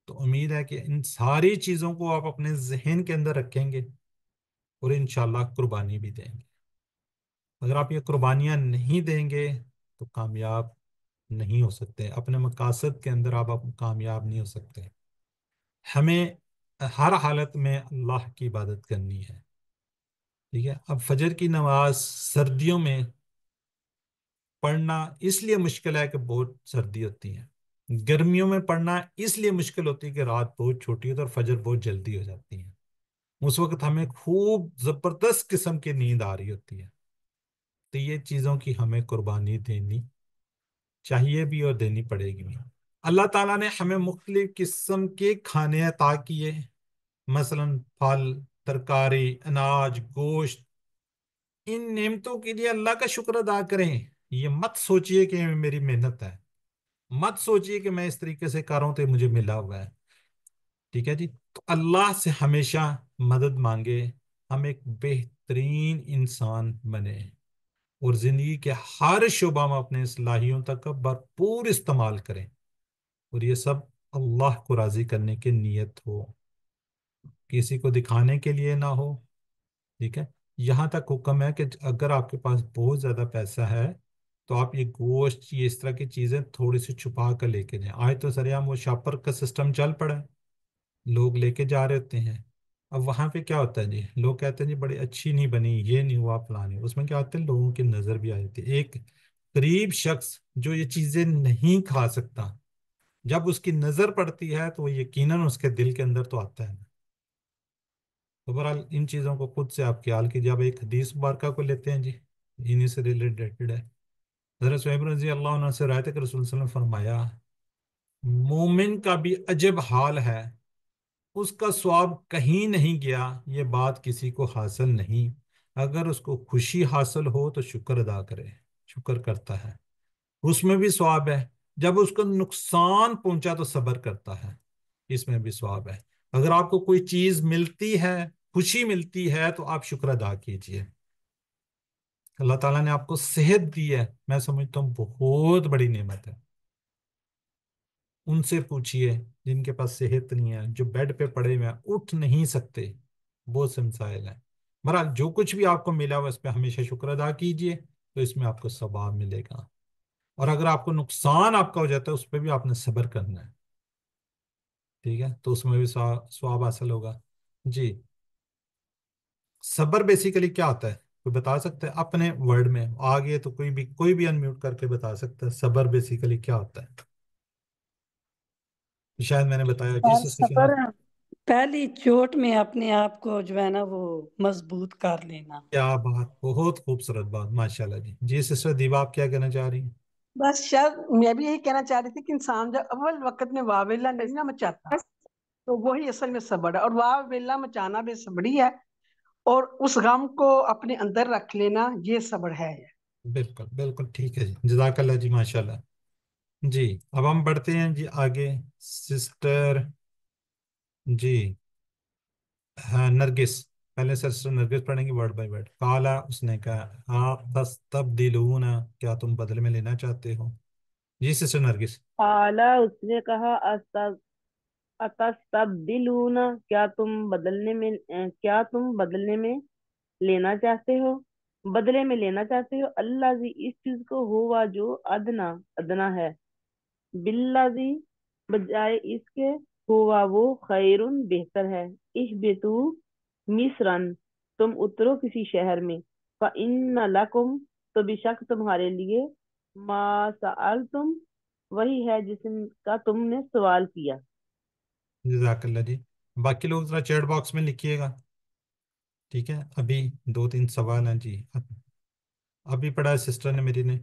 تو امید ہے کہ ان ساری چیزوں کو آپ اپنے ذہن کے اندر رکھیں گے اور انشاءاللہ قربانی بھی دیں گے۔ اگر آپ یہ قربانیاں نہیں دیں گے تو کامیاب نہیں ہو سکتے، اپنے مقاصد کے اندر آپ کامیاب نہیں ہو سکتے۔ ہمیں ہر حالت میں اللہ کی عبادت کرنی ہے، ٹھیک ہے۔ اب فجر کی نماز سردیوں میں پڑھنا اس لیے مشکل ہے کہ بہت سردی ہوتی ہے، گرمیوں میں پڑھنا اس لیے مشکل ہوتی ہے کہ رات بہت چھوٹی ہوتی ہے اور فجر بہت جلدی ہو جاتی ہے، اس وقت ہمیں خوب زبردست قسم کی نیند آ رہی ہوتی ہے۔ تو یہ چیزوں کی ہمیں قربانی دینی چاہیے بھی اور دینی پڑے گی بھی۔ اللہ تعالیٰ نے ہمیں مختلف قسم کے کھانے عطا کیے، مثلا پھل، ترکاری، اناج، گوشت۔ ان نعمتوں کے لیے اللہ کا شکر ادا کریں۔ یہ مت سوچئے کہ میری محنت ہے، مت سوچئے کہ میں اس طریقے سے کر رہا ہوں تو یہ مجھے ملا ہوا ہے، ٹھیک ہے جی۔ تو اللہ سے ہمیشہ مدد مانگے، ہم ایک بہترین انسان بنے اور زندگی کے ہر شعبہ میں اپنے صلاحیتوں کا بھرپور استعمال کریں، اور یہ سب اللہ کو راضی کرنے کی نیت ہو، کسی کو دکھانے کے لیے نہ ہو، ٹھیک ہے۔ یہاں تک حکم ہے کہ اگر آپ کے پاس بہت زیادہ پیسہ ہے تو آپ یہ گوشت، یہ اس طرح کی چیزیں تھوڑی سی چھپا کر لے کے جائیں۔ آج تو سر عام وہ شاپر کا سسٹم چل پڑا ہے، لوگ لے کے جا رہے ہوتے ہیں۔ اب وہاں پہ کیا ہوتا ہے جی، لوگ کہتے ہیں جی بڑی اچھی نہیں بنی، یہ نہیں ہوا، فلانی، اس میں کیا ہوتا ہے، لوگوں کی نظر بھی آ جاتی ہے۔ ایک غریب شخص جو یہ چیزیں نہیں کھا سکتا، جب اس کی نظر پڑتی ہے تو وہ یقیناً اس کے دل کے اندر تو آتا ہے۔ تو بہرحال ان چیزوں کو خود سے آپ خیال کیجیے۔ اب ایک حدیث مبارکہ کو لیتے ہیں جی، انہی سے ریلیٹڈ ہے۔ حضرت صہیب رضی اللہ عنہ سے روایت ہے کہ رسول صلی اللہ علیہ وسلم نے فرمایا، مومن کا بھی عجب حال ہے، اس کا ثواب کہیں نہیں گیا، یہ بات کسی کو حاصل نہیں۔ اگر اس کو خوشی حاصل ہو تو شکر ادا کرے، شکر کرتا ہے، اس میں بھی ثواب ہے۔ جب اس کو نقصان پہنچا تو صبر کرتا ہے، اس میں بھی ثواب ہے۔ اگر آپ کو کوئی چیز ملتی ہے، خوشی ملتی ہے، تو آپ شکر ادا کیجئے۔ اللہ تعالیٰ نے آپ کو صحت دی ہے، میں سمجھتا ہوں بہت بڑی نعمت ہے۔ ان سے پوچھئے جن کے پاس صحت نہیں ہے، جو بیڈ پہ پڑے ہوئے ہیں، اٹھ نہیں سکتے، بہت سے مسائل ہیں۔ بہرحال جو کچھ بھی آپ کو ملا ہوا اس پہ ہمیشہ شکر ادا کیجئے، تو اس میں آپ کو ثواب ملے گا۔ اور اگر آپ کو نقصان آپ کا ہو جاتا ہے، اس پہ بھی آپ نے صبر کرنا ہے، ٹھیک ہے، تو اس میں بھی ثواب حاصل ہوگا۔ جی، صبر بیسیکلی کیا ہوتا ہے، کوئی بتا سکتا ہے اپنے ورڈ میں؟ آگے تو کوئی بھی انمیوٹ کر کے بتا سکتا ہے صبر بیسیکلی کیا ہوتا ہے؟ شاید میں نے بتایا اور جس صبر پہلی چوٹ میں اپنے آپ کو جو ہے نا وہ مضبوط کر لینا۔ کیا بات، بہت خوبصورت بات، ماشاءاللہ جی۔ جی سسٹر دیبا، آپ کیا کہنا چاہ رہی ہیں؟ بس شاید میں بھی یہی کہنا چاہ رہی تھی کہ انسان جب اول وقت میں واہ ویلا نہیں نہ مچاتا تو وہی اصل میں صبر ہے، اور واہ ویلا مچانا بے صبری ہے، اور اس غم کو اپنے اندر رکھ لینا یہ صبر ہے۔ بالکل بالکل ٹھیک ہے جی، جزاک اللہ جی، ماشاءاللہ۔ جی اب ہم بڑھتے ہیں جی آگے، سسٹر جی ہاں نرگس، پہلے سسٹر نرگس پڑھیں گی ورڈ بائی ورڈ۔ کالا، اس نے کہا، آپ تستبدلون، کیا تم بدلے میں لینا چاہتے ہو؟ جی سسٹر نرگس۔ اعلیٰ اس نے کہا اتستبدلون، کیا تم بدلنے میں لینا چاہتے ہو، بدلے میں لینا چاہتے ہو، اللہ زی اس چیز کو ہوا جو ادنا ادنا ہے، باللذی بجائے اس کے، ہوا وہ خیرن بہتر ہے، اہبطوا مصرن تم اترو کسی شہر میں، فإن لکم تو بے شک تمہارے لیے، ما سألتم وہی ہے جس کا تم نے سوال کیا۔ جزاک اللہ جی۔ باقی لوگ ذرا چیٹ باکس میں لکھیے گا، ٹھیک ہے۔ ابھی 2-3 سوال ہیں جی، ابھی پڑھا ہے سسٹر نے میری نے۔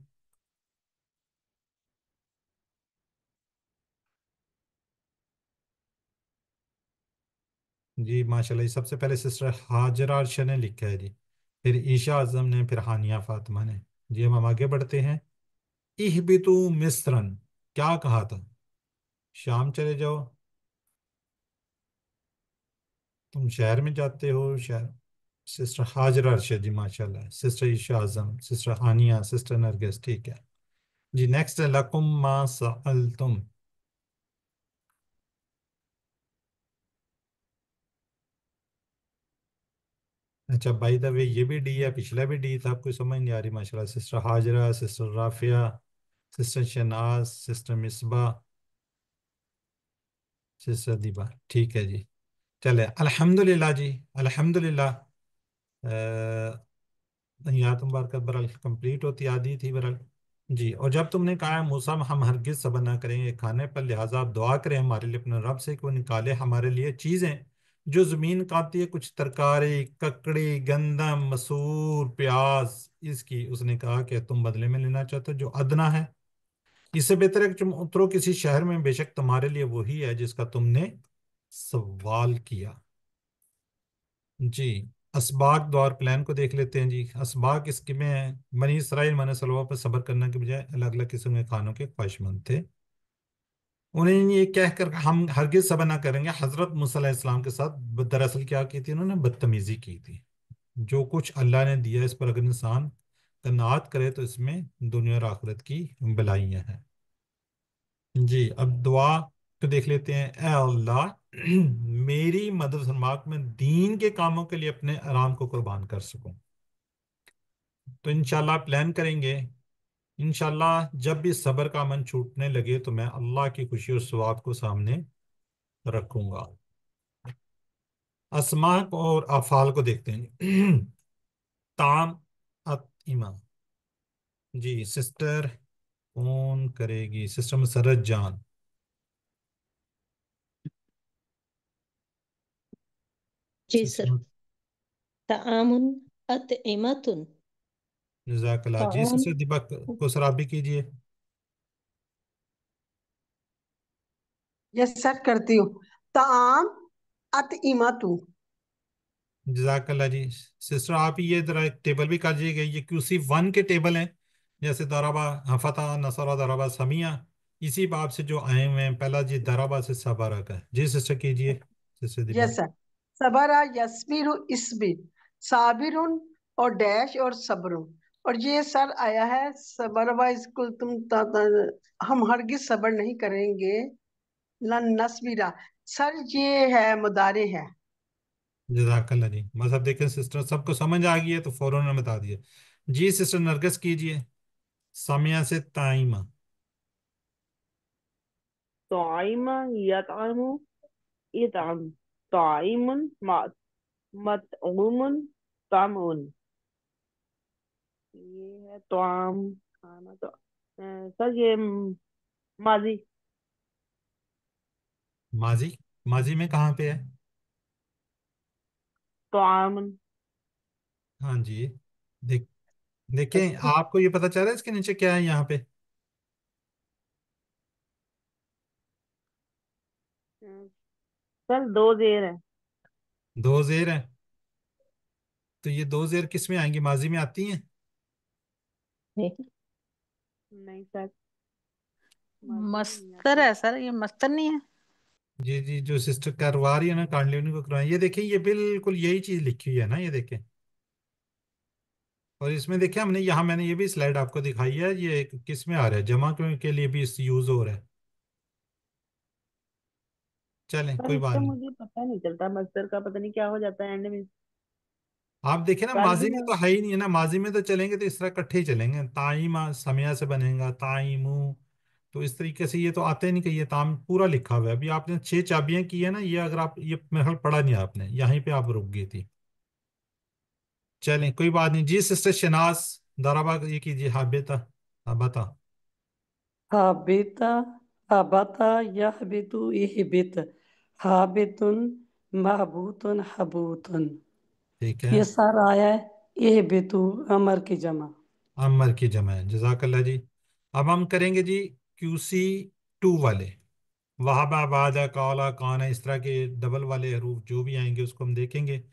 جی ماشاءاللہ، سب سے پہلے سسٹر ہاجرہ عرشہ نے لکھا ہے جی، پھر عیشا اعظم نے، پھر ہانیہ فاطمہ نے۔ جی ہم آگے بڑھتے ہیں۔ اہبتو مصرن، کیا کہا تھا؟ شام چلے جاؤ، تم شہر میں جاتے ہو، شہر۔ سسٹر ہاجرہ عرشہ جی ماشاءاللہ، سسٹر عیشا اعظم، سسٹر ہانیہ، سسٹر نرگس، ٹھیک ہے جی۔ نیکسٹ ہے لکم ما سألتم۔ اچھا بائی دا وے یہ بھی ڈی ہے، پچھلا بھی ڈی تھا، آپ کو سمجھ نہیں آ رہی؟ ماشاءاللہ sister Hajra, sister Rafia, sister Shahnaz, sister Misba, sister Deeba. ठीक है जी। चले अल्हम्दुलिल्लाह जी, अल्हम्दुलिल्लाह। याद मुबारक बरल कंप्लीट होती आदि थी बरल। जी, और जब तुमने कहा मूसा हम हरगिज सब्र ना करेंगे खाने पर, लिहाजा आप दुआ करें हमारे लिए अपने रब से कि वो निकाले हमारे लिए चीज़ें जो ज़मीन खाती है, कुछ तरकारी, ककड़ी, गंदम, मसूर, प्याज। इसकी उसने कहा कि तुम बदले में लेना चाहते हो जो अदना है। इससे बेहतर है कि तुम उतरो किसी शहर में, बेशक तुम्हारे लिए वही है जिसका तुमने सवाल किया। जी, असबाक दौर प्लान को देख लेते हैं जी। असबाक इसके में है, बनी इसराइल मन सलवा पर सब्र करने के बजाय अलग अलग किस्म के खानों के ख्वाहिशमंद थे। उन्हें ये कहकर हम हरगिज सब्र ना करेंगे, हजरत मूसा अलैहि सलाम के साथ दरअसल क्या की थी, उन्होंने बदतमीजी की थी। जो कुछ अल्लाह ने दिया इस पर अगर इंसान कनात करे तो इसमें दुनिया और आखिरत की भलाइयाँ हैं। जी, अब दुआ को देख लेते हैं। ए अल्लाह मेरी मदद फरमा कि मैं दीन के कामों के लिए अपने आराम को कुर्बान कर सकूं। तो इंशाल्लाह प्लान करेंगे, इंशाल्लाह जब भी सब्र का मन छूटने लगे तो मैं अल्लाह की खुशी और सवाब को सामने रखूंगा। अस्मा और अफ़ाल को देखते हैं। ताम अतिमा। जी, सिस्टर कौन करेगी? सिस्टर मसरत जान। जी सर। सिस्टर तामुन अतइमतुन। जज़ाकल्लाह जी। ताम। सिस्टर दीपक को सर आप भी कीजिए। यस सर, करती हूँ। ताम अतइमतु। जज़ाकल्लाह जी। सिस्टर आप ही ये जरा एक टेबल भी कर दीजिएगा, ये QC1 के टेबल हैं। जैसे दराबा हफता, नसरा, दराबा, समिया, इसी बाब से जो आए हुए हैं। पहला जी दराबा से सबारा का है। जी सिस्टर कीजिए, सिस्टर दीपा। Yes sir. सबरा यस्बिरु इसबिर, साबिरुन और डैश और सब्रुन। और ये सर आया है सबर वाइज कुल तुम हम हरगिज सबर नहीं करेंगे। लन नस्बिरा, सर ये है मुदारे है। जज़ाकल्लाह जी। बस अब देखें सिस्टर सबको समझ आ गई है तो फौरन ने बता दिया। जी सिस्टर नरगिस कीजिए, सामिया से ताइमा। ताइमा यतअमु इतअम, ताइमुन मतउमुन तामुन। ये है ताम, खाना। तो सर ये माजी। माजी, माजी में कहाँ पे है? तामुन। हाँ जी, देख देखें आपको ये पता चल रहा है इसके नीचे क्या है यहाँ पे? सर दो जेर है। दो जेर है। तो ये दो जेर किस में आएंगी? माजी में आती हैं? नहीं सर, माजी में नहीं मस्तर आती। है सर, ये मस्तर नहीं है। जी जी, जो सिस्टर करवा रही है ना कांडलिनी को करवाएं, ये देखिए ये बिल्कुल यही चीज लिखी हुई है ना, ये देखें। और इसमें देखिए हमने यहाँ, मैंने ये भी स्लाइड आपको दिखाई है, ये किस में आ रहा है, जमा के लिए भी इस यूज हो रहा है। चलें सर कोई बात इसका नहीं। मुझे पता नहीं चलता, मस्तर का पता नहीं क्या हो जाता है एंड में। आप देखें ना कल माजी भी में मैं। तो है ही नहीं है ना, माजी में तो चलेंगे तो इस तरह इकट्ठे ही चलेंगे। ताइमा समिया से बनेगा ताइमू, तो इस तरीके से ये तो आते नहीं कि ये ताम पूरा लिखा हुआ है। अभी आपने 6 चाबियां की है ना, ये अगर आप ये मेरे ख्याल पढ़ा नहीं आपने, यहीं पे आप रुक गई थी। चलें कोई बात नहीं जी। सिस्टर शनाज दाराबा ये कीजिए। हाँ बेटा, हाँ बता। हाबिता, हबता, यहबितु, इहबित, हाबितुन, महबूतुन, हबूतुन। ठीक है। ये सारा आया है इहबितु, अमर की जमा। अमर की जमा है, जजाकल्ला जी। अब हम करेंगे जी QC2 वाले। वहाबा, बादा, कौला, काना, इस तरह के डबल वाले हरूफ जो भी आएंगे उसको हम देखेंगे।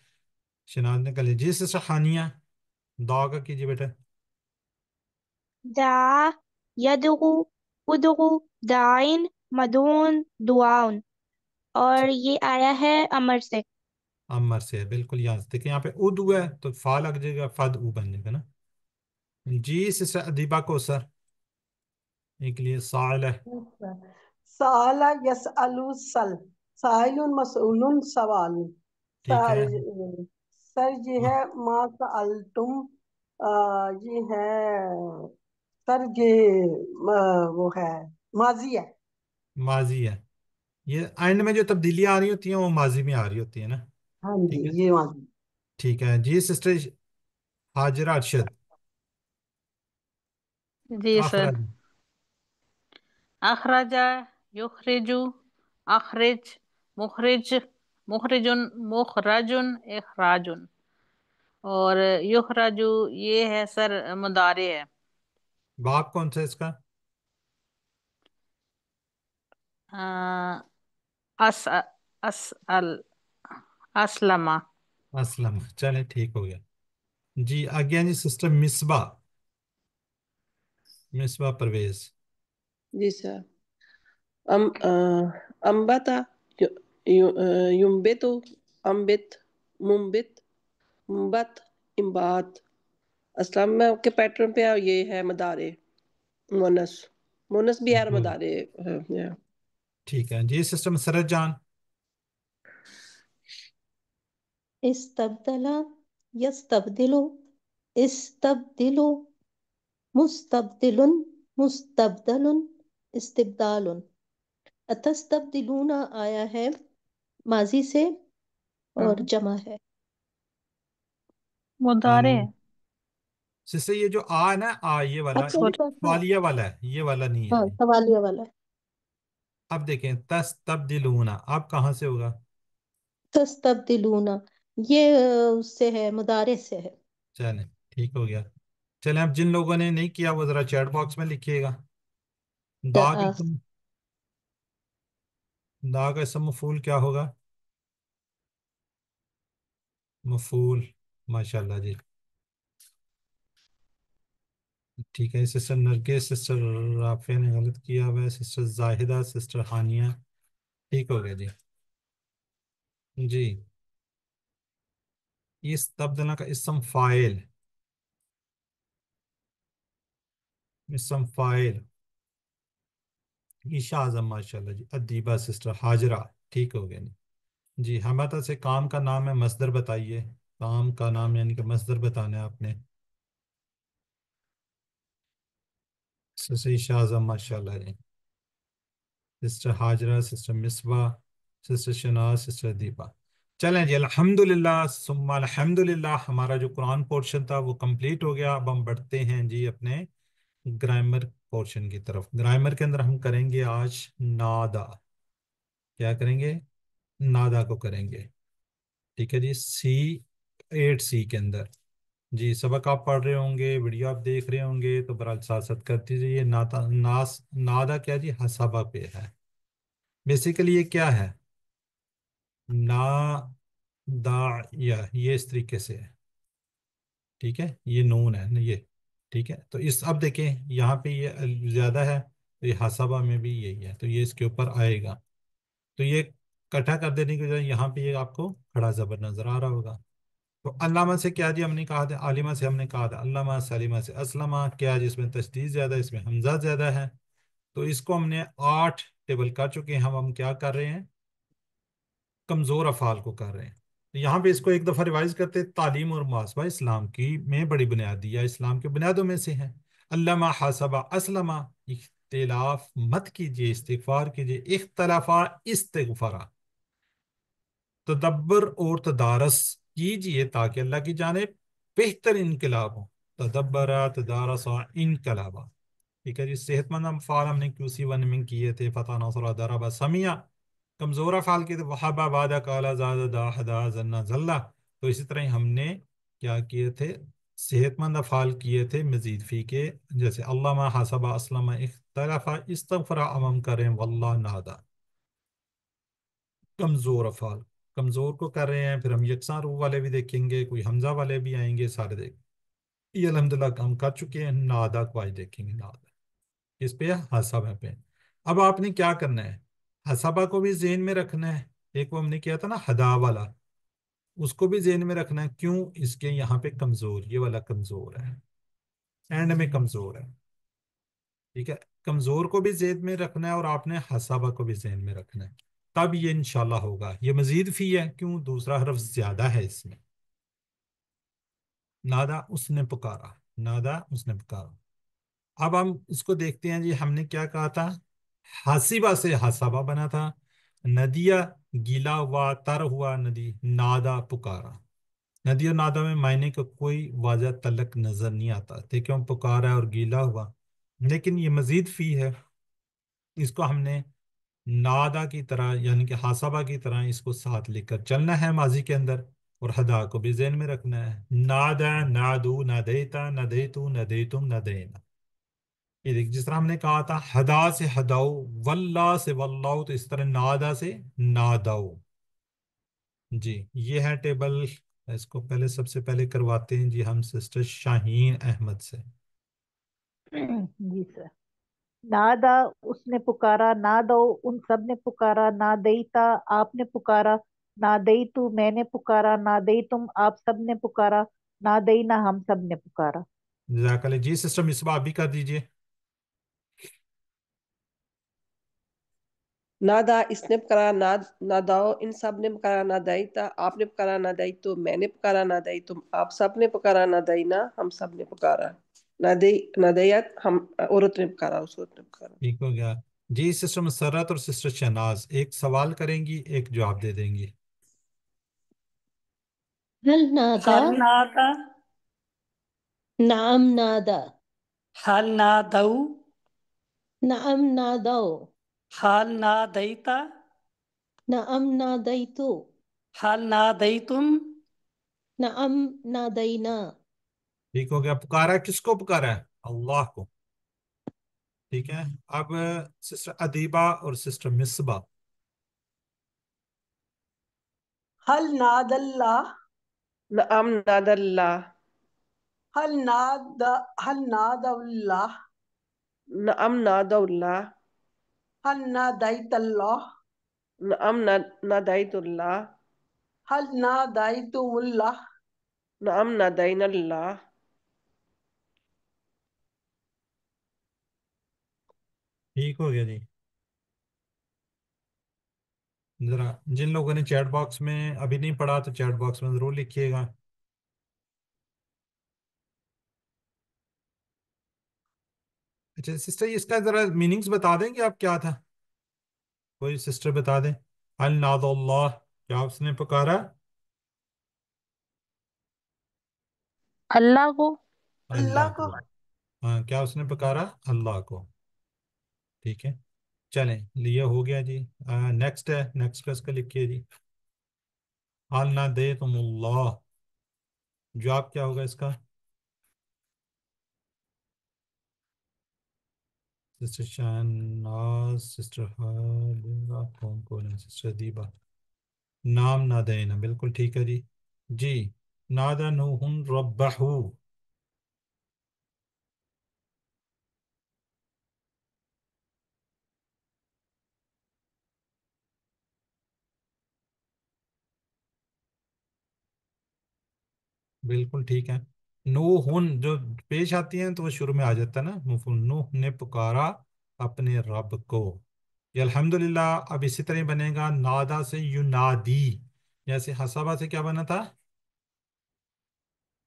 शनाज ने कल जी सिस्टर हानिया दुआ का कीजिए बेटा। दा, यदगु, उदगु, दाइन, मदून, दुआन। और ये आया है अमर से। अमर से है बिल्कुल, यहाँ से देखिए, यहाँ पे उद हुआ है तो फा लग जाएगा, फद उ बन जाएगा ना। जी सिस्टर अदीबा को सर एक लिए साल है। साला यसअलु सल, साइलुन मसऊलुन सवाल। ठीक है। सर ये है मा सअलतुम, ये है سر یہ وہ ہے ماضی ہے. ماضی ہے. یہ اینڈ میں جو تبدیلیاں آ رہی ہوتی ہیں وہ ماضی میں آ رہی ہوتی ہیں نا. ہاں جی ٹھیک ہے. یہ ماضی. ٹھیک ہے جی سسٹر حاجرہ ارشد. جی سر. اخراج. اخرجا، یخرجو، اخرج، مخرج، مخرجن، مخرجن، اخراجن. اور یخرجو یہ ہے سر مضارع ہے. باب کون سا ہے اس کا؟ اس اسل اسلمہ. اسلم. چلے ٹھیک ہو گیا. جی آگے جی سسٹر مصباح. مصباح پرویز. جی سر. امبتا، یمبتو، امبت، ممبت، ممبت، امبات. اسلام میں کے پیٹرن پہ یہ ہے مدارے مونس. مونس بھی ہے گڈ. مدارے. ٹھیک ہے جی سسٹر مسرت جان. استبدل، يستبدل، استبدل، مستبدل، مستبدل، استبدال. اتستبدلون آیا ہے ماضی سے اور جمع ہے. مضارع ہے. سسٹر یہ جو آ ہے نا آ یہ والا اچھا یہ اچھا اچھا، والیہ والا ہے، یہ والا نہیں ہے ہاں یہ. سوالیہ والا ہے. اب دیکھیں تستبدلون اب کہاں سے ہوگا؟ تستبدلون یہ اس سے ہے، مضارع سے ہے. چلیں ٹھیک ہو گیا. چلیں اب جن لوگوں نے نہیں کیا وہ ذرا چیٹ باکس میں لکھیے گا. دا کا اسم، دا کا اسم مفعول کیا ہوگا؟ مفعول. ماشاء اللہ جی. ٹھیک ہے سسٹر نرگس، سسٹر رافیہ نے غلط کیا ہوا ہے، سسٹر زاہدہ، سسٹر ہانیہ. ٹھیک ہو گیا جی. جی اس تبدلہ کا اسم فاعل، اسم فاعل عشاء اعظم ماشاء اللہ جی. ادیبہ سسٹر ہاجرہ. ٹھیک ہو گیا جی. جی ہمارا سے کام کا نام ہے، مصدر بتائیے. کام کا نام یعنی کہ مصدر بتانا ہے آپ نے. سسٹر عشاء اعظم ماشاء اللہ جی. Sister Hajra, sister Misbah, sister Shanaz, sister Deepa. چلیں جی الحمدللہ ثم الحمدللہ ہمارا جو قرآن پورشن تھا وہ کمپلیٹ ہو گیا. اب ہم بڑھتے ہیں جی اپنے گرامر پورشن کی طرف. گرامر کے اندر ہم کریں گے آج نادا. کیا کریں گے؟ نادا کو کریں گے. ٹھیک ہے جی. سی 8C کے اندر جی سبق آپ پڑھ رہے ہوں گے، ویڈیو آپ دیکھ رہے ہوں گے تو برحال ساتھ ساتھ کرتے دیجیے. نادا کیا جی؟ حسابہ پہ ہے. بیسیکلی یہ کیا ہے؟ نا دا یہ اس طریقے سے ہے. ٹھیک ہے یہ نون ہے نا یہ. ٹھیک ہے تو اس اب دیکھیں یہاں پہ یہ زیادہ ہے تو یہ حسابہ میں بھی یہی ہے تو یہ اس کے اوپر آئے گا. تو یہ کٹھا کر دینے کی وجہ یہاں پہ یہ آپ کو کھڑا زبر نظر آ رہا ہوگا. تو علامہ سے کیا جی ہم نے کہا تھا، عالمہ سے ہم نے کہا تھا علامہ، سلیمہ سے اسلمہ. کیا جی اس میں تشدید زیادہ ہے، اس میں حمزہ زیادہ ہے. تو اس کو ہم نے 8 ٹیبل کر چکے ہیں. ہم کیا کر رہے ہیں؟ کمزور افعال کو کر رہے ہیں. تو یہاں پہ اس کو ایک دفعہ ریوائز کرتے. تعلیم اور محاسبہ اسلام کی میں بڑی بنیادی یا اسلام کے بنیادوں میں سے ہے. علامہ، حاسبہ، اسلمہ. اختلاف مت کیجیے، استغفار کیجیے. اختلافا، استغفارا. تدبر اور تدارس کیجئے تاکہ اللہ کی جانب بہتر انقلاب ہو. تدبرا، تدارسا، انقلابا. ٹھیک ہے جی. صحت مند افعال ہم نے QC1 میں کیے تھے. فتح، نصر، ضربا، سمیع. کمزور افعال کیے تھے وحبا، وعدہ، کالا، زاد، دا، حدا، زنا، زلہ. تو اسی طرح ہم نے کیا کیے تھے؟ صحت مند افعال کیے تھے مزید فی کے، جیسے علامہ، حاسبہ، اسلمہ، اختلافا، استغفرا، امم کریں، واللہ، نادا. کمزور افعال کمزور کو کر رہے ہیں. پھر ہم یکساں روح والے بھی دیکھیں گے، کوئی حمزہ والے بھی آئیں گے، سارے دیکھ. یہ الحمدللہ کام کر چکے ہیں. نادا کو آج دیکھیں گے. نادا اس پہ حسابہ پہ. اب آپ نے کیا کرنا ہے؟ حسابہ کو بھی ذہن میں رکھنا ہے. ایک وہ ہم نے کیا تھا نا ہدا والا، اس کو بھی ذہن میں رکھنا ہے. کیوں؟ اس کے یہاں پہ کمزور، یہ والا کمزور ہے، اینڈ میں کمزور ہے. ٹھیک ہے. کمزور کو بھی ذہن میں رکھنا ہے اور آپ نے حسابہ کو بھی ذہن میں رکھنا ہے. تب یہ انشاءاللہ ہوگا. یہ مزید فی ہے، کیوں؟ دوسرا حرف زیادہ ہے اس میں. نادا اس نے پکارا، نادا اس نے پکارا. अब हम इसको देखते हैं जी, हमने क्या कहा था, हासिबा से हसाबा बना था, नदिया गीला हुआ, तर हुआ नदी, नादा पुकारा। नदी और नादा में मायने का कोई वाज़ह तलक नजर नहीं आता, देखिए हम पुकारा और गीला हुआ, लेकिन ये मजीद फी है, इसको हमने नादा की तरह यानी कि हासाबा की तरह इसको साथ लेकर चलना है माजी के अंदर, और हदा को भी ज़हन में रखना है। नादा नादू नदैता नदैतु नदैतुम नदैना, ये देखिए जिस तरह हमने कहा था हदा से हदाओ, वल्ला से वल्लाओ, तो इस तरह नादा से नादाओ। जी ये है टेबल। इसको पहले सबसे पहले करवाते हैं जी हम सिस्टर शाहीन अहमद से। जी सर। नादा उसने पुकारा, ना दो उन सब ने पुकारा, ना देईता आपने पुकारा, ना देई तू मैंने पुकारा, ना देई तुम आप सब ने पुकारा, ना देई ना हम सब ने पुकारा। जज़ाकल्लाह। जी सिस्टर मिसबा आप भी कर दीजिए। नादा इसने पुकारा, नादाओ इन सब ने पुकारा, नादाई था आपने पुकारा, नादाई तो मैंने पुकारा, नादाई तुम आप सब ने पुकारा, नादाई ना हम सब ने पुकारा, नादई नादयत हम औरत ने पुकारा, उस औरत ने पुकारा। ठीक हो गया। जी सिस्टर मसरत और सिस्टर शहनाज एक सवाल करेंगी, एक जवाब दे देंगी। हल नादा हल नादा, नाम नादा हल नादऊ, नाम नादो हल नादैता, नाम नादैतु हल नादैतुम, नाम नादैना। ठीक हो गया। पुकारा किसको पुकारा है? अल्लाह को। ठीक है। अब सिस्टर अदीबा और सिस्टर मिसबा। हल नादल्ला, नअम नादल्ला, हल नाद हल नादल्ला, नअम नादउल्ला, हल नादैतल्लाह, नअम नादाइतुल्ला, हल नादैतुमुल्लाह, नअम नादाइनल्ला। ठीक हो गया जी। जरा जिन लोगों ने चैट बॉक्स में अभी नहीं पढ़ा तो चैट बॉक्स में जरूर लिखिएगा। अच्छा सिस्टर इसका जरा मीनिंग्स बता देंगे आप, क्या था? कोई सिस्टर बता दें। अल नादल्लाह क्या उसने पुकारा? अल्लाह को। अल्लाह अल्लाह को। को। हाँ क्या उसने पुकारा? अल्लाह को। ठीक है। चलें लिए हो गया जी। नेक्स्ट है, नेक्स्ट का इसका लिखिए जी। हाल ना दे तुमुल्लाह, जवाब क्या होगा इसका? सिस्टर शाहनाज, सिस्टर हालिमा, कौन कौन है? सिस्टर दीबा। नाम ना देना, बिल्कुल ठीक है जी। जी नादा नूहुन रब्बहू। बिल्कुल ठीक है। नूहुन जो पेश आती है तो वो शुरू में आ जाता है ना, मफूल। नूह ने पुकारा अपने रब को। ये अल्हम्दुलिल्लाह। अब इसी तरह बनेगा नादा से युनादी, जैसे हसाबा से क्या बना था?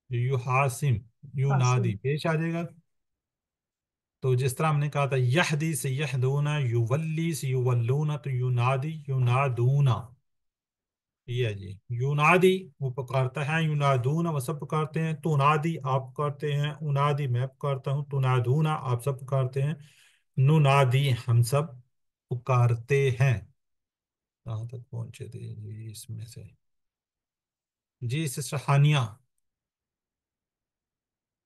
युहासिम, युनादी हासिम। पेश आ जाएगा। तो जिस तरह हमने कहा था यहदी से यहदूना, युवल्ली से युवल्लूना, तो युनादी युनादूना। ये है जी युनादी, वो पुकारता है, युनादूना वो सब पुकारते हैं, तुनादी आप पुकारते हैं, उनादी मैं पुकारता हूँ, तुनादूना आप सब पुकारते हैं, नुनादी हम सब पुकारते हैं। कहाँ तक पहुंचे थे जी इसमें से? जी सिस्टर हानिया।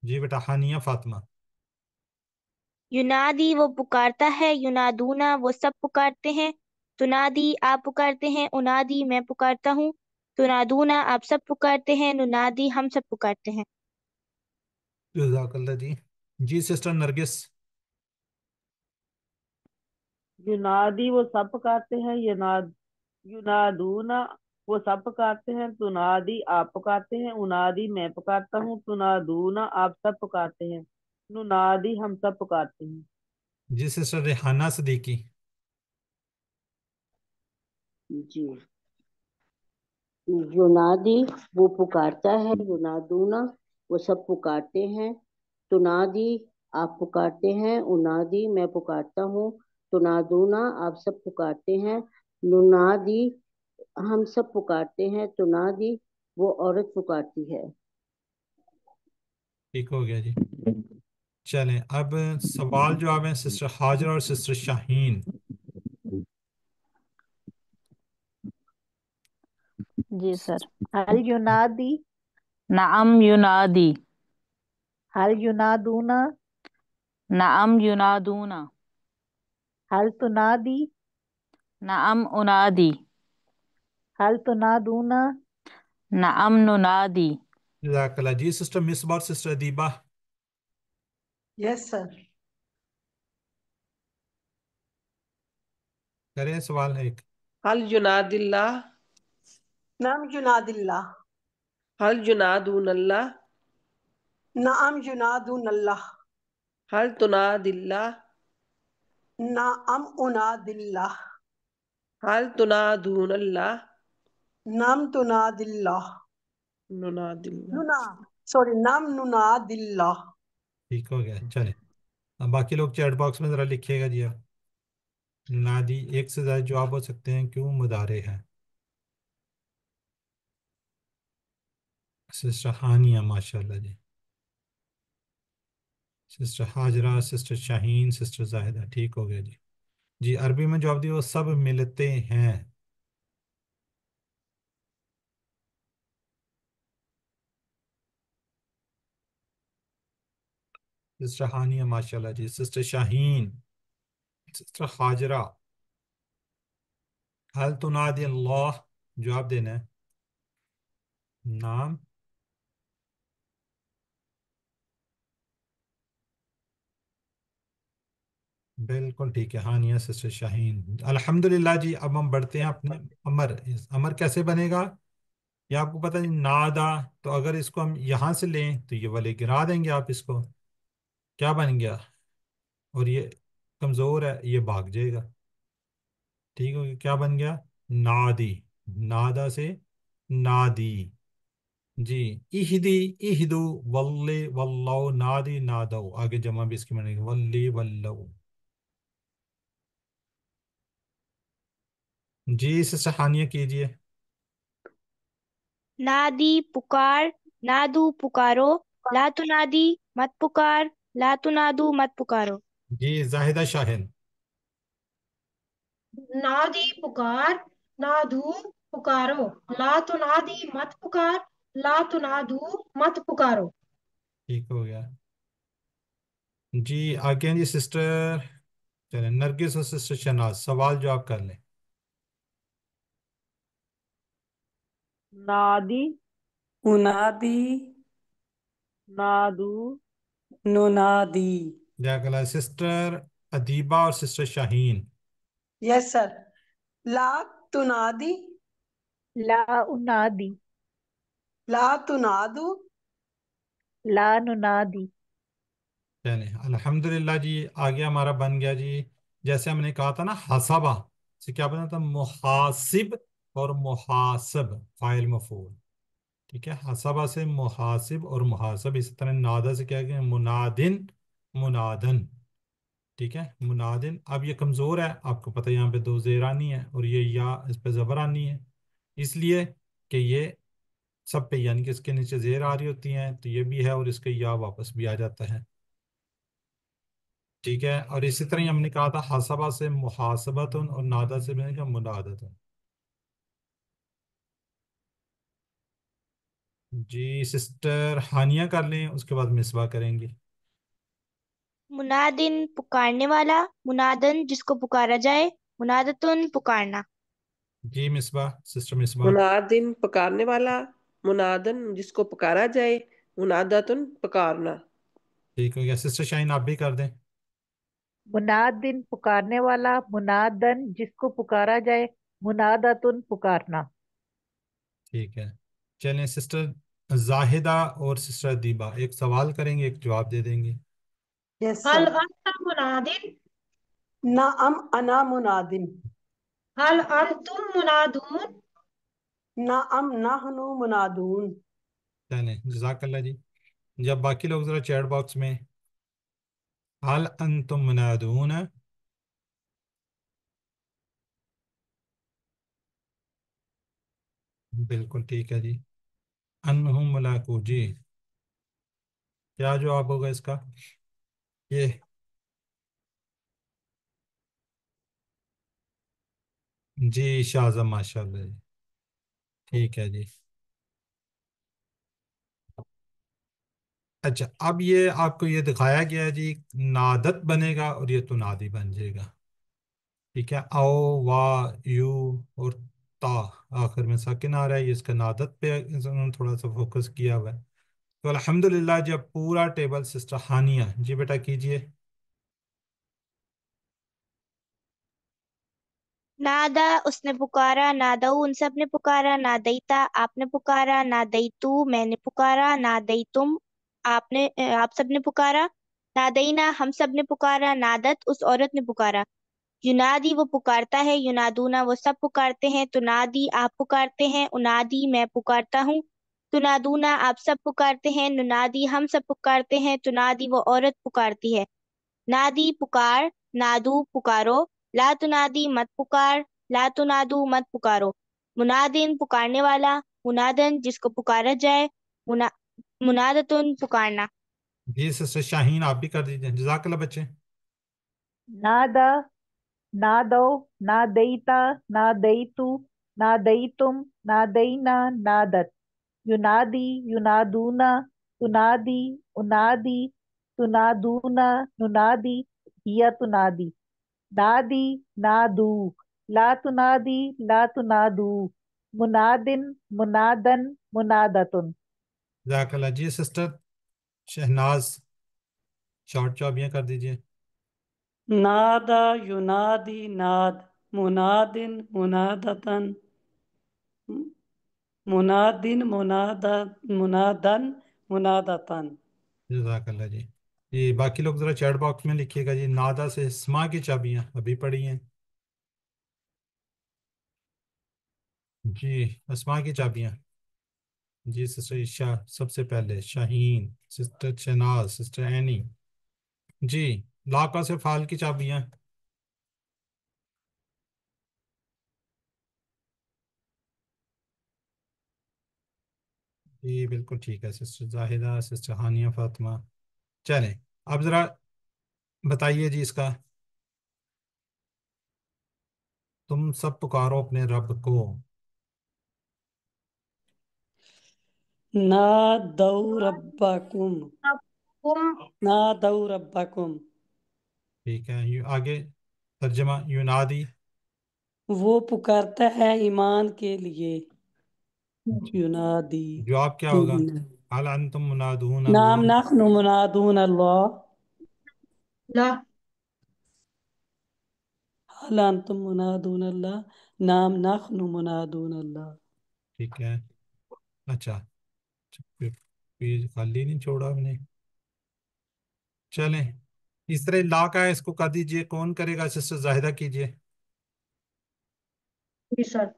जी बेटा हानिया फातिमा। युनादी वो पुकारता है, युनादूना वो सब पुकारते हैं, तुनादी आप पुकारते हैं, उनादी मैं पुकारता हूँ, तुनादूना आप सब पुकारते हैं, नुनादी हम सब पुकारते हैं। जज़ाकल्लाह जी। जी सिस्टर नरगिस। युनादी वो सब पुकारते हैं, युनादूना वो सब पुकारते हैं, तुनादी आप पुकारते हैं, उनादी मैं पुकारता हूँ, तुनादूना आप सब पुकारते हैं, नुनादी हम सब पुकारते हैं। जी सिस्टर रेहाना सदीकी। जी, युनादी वो पुकारता है, युनादूना वो सब पुकारते हैं, तुनादी آپ پکارتے ہیں، انادی میں پکارتا ہوں، تنادونا آپ سب پکارتے ہیں، ننادی ہم سب پکارتے ہیں، تنادی وہ عورت پکارتی ہے۔ ٹھیک ہو گیا جی۔ چلیں اب سوال جواب ہیں سسٹر ہاجرہ اور سسٹر شاہین۔ جی سر۔ هل ينادي نعم ینادی، هل ينادون نعم ینادون، هل تنادي نعم انادی، هل تنادون نعم ننادی۔ جزاک اللہ جی۔ سسٹر مصباح اور سسٹر ادیبہ یس سر۔ کریں سوال ایک۔ هل ينادي الله؟ نعم یناد اللہ، هل ينادون الله؟ نعم ینادون اللہ، هل تنادي الله؟ نعم اناد اللہ، هل تنادون الله؟ نعم تناد اللہ، ننادي الله۔ ننا سوری نعم نناد اللہ۔ ٹھیک ہو گیا۔ چلیں اب باقی لوگ چیٹ باکس میں ذرا لکھیے گا جی۔ اب نادی ایک سے زیادہ جواب ہو سکتے ہیں، کیوں مضارع ہے۔ سسٹر ہانیہ ماشاء اللہ جی، سسٹر ہاجرہ، سسٹر شاہین، سسٹر زاہدہ، ٹھیک ہو گیا جی۔ جی عربی میں جواب دی وہ سب ملتے ہیں۔ سسٹر ہانیہ ماشاء اللہ جی، سسٹر شاہین، سسٹر ہاجرہ، حل تنادی اللہ جواب دینا ہے۔ نام بالکل ٹھیک ہے ہانیہ، سسٹر شاہین، الحمدللہ جی۔ اب ہم بڑھتے ہیں اپنے امر۔ امر کیسے بنے گا یہ آپ کو پتہ ہے، نادا، تو اگر اس کو ہم یہاں سے لیں تو یہ والے گرا دیں گے آپ اس کو، کیا بن گیا، اور یہ کمزور ہے یہ بھاگ جائے گا، ٹھیک ہو گیا، کیا بن گیا، نادی، نادا سے نادی، جی اہدی، اہدو، ولی واللو، نادی نادو، آگے جمع بھی اس کی بنے گی ولی ولو۔ جی سسٹر ہانیہ کیجئے۔ نادی پکار، نادو پکارو، لا تنادی مت پکار، لا تنادو مت پکارو۔ جی زاہدہ شاہن۔ نادی پکار، نادو پکارو، لا تنادی مت پکار، لا تنادو مت پکارو۔ ٹھیک ہو گیا جی۔ آگے ہیں جی سسٹر، چلیں نرگس اور سسٹر شناز، سوال جواب کر لیں۔ نادی، انادی، نادو، ننادی۔ جزاک اللہ سسٹر ادیبہ اور سسٹر شاہین۔ یس سر۔ لا تنادی، لا انادی، لا تنادو، لا ننادی۔ چلیں الحمدللہ جی۔ آگے ہمارا بن گیا جی، جیسے ہم نے کہا تھا نا حسبہ سے کیا بنا تھا، محاسب اور محاسب، فاعل مفعول، ٹھیک ہے، حسبہ سے محاسب اور محاسب، اسی طرح نادا سے کیا کہ منادن، منادن، ٹھیک ہے، منادن۔ اب یہ کمزور ہے، آپ کو پتہ ہے یہاں پہ دو زیر آنی ہے اور یہ یا اس پہ زبر آنی ہے، اس لیے کہ یہ سب پہ یعنی کہ اس کے نیچے زیر آ رہی ہوتی ہیں، تو یہ بھی ہے اور اس کے یا واپس بھی آ جاتا ہے، ٹھیک ہے۔ اور اسی طرح ہی ہم نے کہا تھا حسبہ سے محاسبتن اور نادا سے بنے گا منادتن۔ جی سسٹر ہانیہ کر لیں، اس کے بعد مصباح کریں گی۔ منادن پکارنے والا، منادن جس کو پکارا جائے، منادتن پکارنا۔ جی مصباح، سسٹر مصباح۔ منادن پکارنے والا، منادن جس کو پکارا جائے، منادتن پکارنا۔ ٹھیک ہو گیا سسٹر شاہین، آپ بھی کر دیں۔ منادن پکارنے والا، منادن جس کو پکارا جائے، منادتن پکارنا۔ ٹھیک ہے، چلیں سسٹر زاہدہ اور سسٹر ادیبہ ایک سوال کریں گے، ایک جواب دے دیں گے۔ یس هل سر۔ انت منادن؟ نعم انا منادن، هل انتم منادون؟ نعم نحن منادون۔ چلیں جزاک اللہ جی۔ جب باقی لوگ ذرا چیٹ باکس میں हल अंतुम मुनादून, बिल्कुल ठीक है जी। अन्हुम मुलाकू जी, क्या जवाब होगा इसका? ये जी शाहजम, माशाल्लाह जी, ठीक है जी। अच्छा, अब ये आपको ये दिखाया गया है जी, नादत बनेगा और ये तुनादी बन जाएगा। ठीक है, आओ, वाह, यू और ता, आखिर में साकिन आ रहा है, ये इसका नादत पे उन्होंने थोड़ा सा फोकस किया हुआ है। तो अल्हम्दुलिल्लाह जी, अब पूरा टेबल सिस्टर हानिया जी बेटा कीजिए। नादा उसने पुकारा, नादऊ उन सब ने पुकारा, नादईता आपने पुकारा, नादईतू मैंने पुकारा, नादईतुम आप सब ने पुकारा, नादईना हम सब ने पुकारा, नादत उस औरत ने पुकारा। युनादी वो पुकारता है, युनादूना वो सब पुकारते हैं, तुनादी आप पुकारते हैं, उनादी मैं पुकारता हूँ, तुनादूना आप सब पुकारते हैं, नुनादी हम सब पुकारते हैं, तुनादी वो औरत पुकारती है। नादी पुकार, नादू पुकारो, ला तुनादी मत पुकार, ला तुनादू मत पुकारो। मुनादिन पुकारने वाला, मुनादन जिसको पुकारा जाए, मुना मुनादतुन पुकारना। जी सिस्टर शाहीन, आप भी कर दीजिए, जजाकल्ला बच्चे। नादा, नादो, नादईता, नादईतु, नादईतुम, नादईना, नादत। युनादी, युनादूना, तुनादी, उनादी, तुनादूना, नुनादी, हिया तुनादी। नादी, नादू, ला तुनादी, ला तुनादू, मुनादिन, मुनादन, मुनादतुन। जजाकल्ला जी सिस्टर शहनाज, शॉर्ट जॉब कर दीजिए। नादा युनादी नाद, मुनादिन मुनादतन, मुनादिन मुनादा, मुनादन मुनादतन। जजाकल्ला जी। ये बाकी लोग जरा चैट बॉक्स में लिखिएगा जी, नादा से इस्मा की चाबियां अभी पढ़ी हैं जी, अस्मा की चाबियां। जी सिस्टर ईशा सबसे पहले, शाहीन, सिस्टर शनाज, सिस्टर एनी जी। लाका से फाल की चाबियां। जी बिल्कुल ठीक है, सिस्टर जाहिदा, सिस्टर हानिया, फातिमा। चलें, अब जरा बताइए जी इसका, तुम सब पुकारो अपने रब को। नादौ रब्बकुम, तुम नादौ रब्बकुम। ठीक है, आगे तर्जमा, यूनादी। वो पुकारता है ईमान के लिए, युनादी। जवाब क्या होगा? हल अंतुम मुनादून नाम अल्लाह। नहनु मुनादून अल्लाह, ला हल अंतुम मुनादून अल्लाह, नाम नहनु मुनादून अल्लाह। ठीक है, अच्छा, पेज खाली नहीं छोड़ा हमने। चलें, इस तरह ला का है, इसको कर दीजिए, कौन करेगा? सिस्टर जाहिदा कीजिए। जी सर।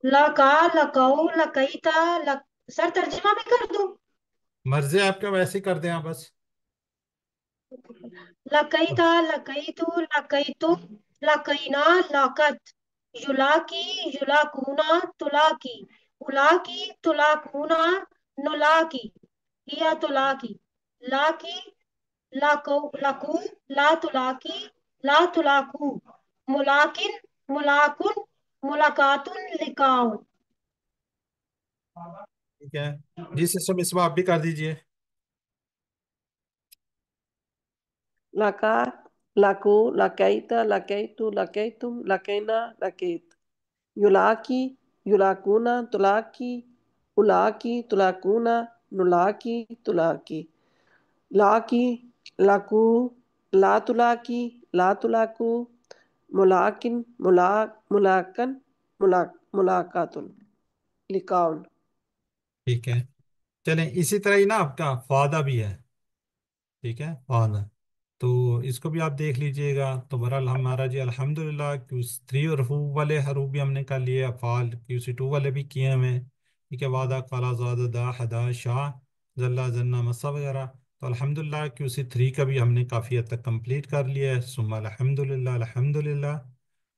लका, लकाऊ, लकईता, सर तर्जुमा भी कर दूं? मर्जी आपका, वैसे ही कर दें आप बस। लकईता, लकईतू, लकईतु, लकईना, लाकत। युलाकी, युलाकूना, तुलाकी। उलाकी, तुलाकूना, नुलाकी। हिया तुलाकी। लाकी, लाको, लाकू, ला तुलाकी, ला तुलाकू। मुलाकिन, मुलाकुन, मुलाकातुन, लिकाउन। ठीक है जी सिस्टर, इस बार आप भी कर दीजिए। लका, लकू, लकैता, लकैतु, लकैतुम, लकैना, लकैत। युलाकी, युलाकूना, तुलाकी, उलाकी, तुलाकूना, नुलाकी, तुलाकी। लाकी, लाकू, ला तुलाकी, ला तुलाकू, मुलाकिन, मुलाकन, मुलाकातुन, लिकाउन। ठीक है, चलें, इसी तरह ही ना आपका फादा भी है। ठीक है, फादा, तो इसको भी आप देख लीजिएगा। तो बहरहाल हमारा जी अल्हम्दुलिल्लाह क्यूस थ्री और हू वाले हरूफ भी हमने कर लिए, अफ़ाल क्यूसी टू वाले भी किए हमें। ठीक है, वादा, काला, ज़ादा, दा, हदा, शाह, जल्ला, जन्ना, मस्सा वगैरह। तो تو الحمدللہ QC3 کا بھی ہم نے کافی حد تک کمپلیٹ کر لیا ہے. ثم الحمدللہ الحمدللہ.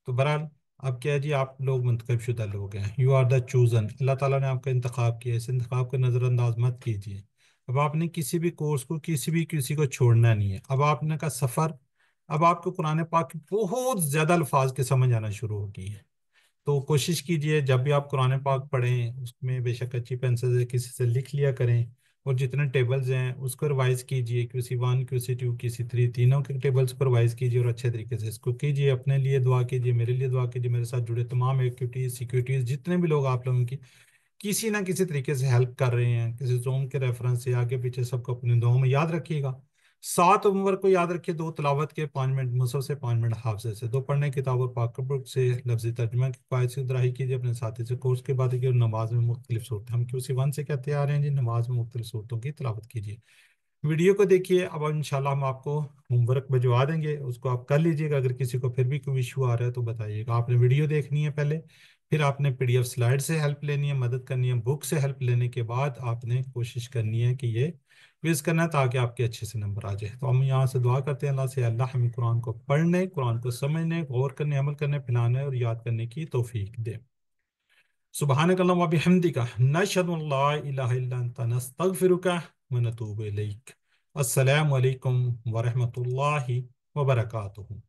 تو بہرحال اب کیا ہے جی، آپ لوگ منتخب شدہ لوگ ہیں. You are the chosen. اللہ تعالیٰ نے آپ کا انتخاب کیا ہے، اس انتخاب کو نظر انداز مت کیجیے. اب آپ نے کسی بھی کورس کو، کسی کو چھوڑنا نہیں ہے. اب آپ نے کا سفر، اب آپ کو قرآن پاک کی بہت زیادہ الفاظ کے سمجھ آنا شروع ہو گئی ہے. تو کوشش کیجئے جب بھی آپ قرآن پاک پڑھیں اس میں بے شک اچھی پینسل سے کسی سے لکھ لیا کریں، اور جتنے ٹیبلز ہیں اس کو ریوائز کیجئے. QC1 QC2 QC3 تینوں کے ٹیبلز کو ریوائز کیجئے اور اچھے طریقے سے اس کو کیجئے. اپنے لیے دعا کیجئے، میرے لیے دعا کیجئے، میرے ساتھ جڑے تمام ایکٹیویٹیز سیکیورٹیز جتنے بھی لوگ آپ لوگوں کی کسی نہ کسی طریقے سے ہیلپ کر رہے ہیں، کسی زوم کے ریفرنس سے آگے پیچھے، سب کو اپنے دعاؤں میں یاد رکھیے گا. 7 عمر کو یاد رکھیے، 2 تلاوت کے 5 منٹ مصحف سے، 5 منٹ حافظے سے، 2 پڑھنے کتاب اور پاک بک سے لفظی ترجمہ کی قواعد سے دراہی کیجیے. اپنے ساتھی سے کورس کے بعد کی، اور نماز میں مختلف صورتیں، ہم QC1 سے کہتے آ رہے ہیں جی، نماز میں مختلف صورتوں کی تلاوت کیجیے. ویڈیو کو دیکھیے. اب انشاءاللہ ہم آپ کو ہوم ورک بھجوا دیں گے، اس کو آپ کر لیجیے گا. اگر کسی کو پھر بھی کوئی ایشو آ رہا ہے تو بتائیے گا. آپ نے ویڈیو دیکھنی ہے پہلے، پھر آپ نے PDF سلائیڈ سے ہیلپ لینی ہے، مدد کرنی ہے. بک سے ہیلپ لینے کے بعد آپ نے کوشش کرنی ہے کہ یہ ویز کرنا ہے تاکہ آپ کے اچھے سے نمبر آ جائے. تو ہم یہاں سے دعا کرتے ہیں اللہ سے، اللہ ہمیں قرآن کو پڑھنے، قرآن کو سمجھنے، غور کرنے، عمل کرنے، پھیلانے اور یاد کرنے کی توفیق دے. سبحانک اللہم و بحمدک، نشہد ان لا الہ الا انت، نستغفرک و نتوب الیک. السلام علیکم ورحمۃ اللہ وبرکاتہ.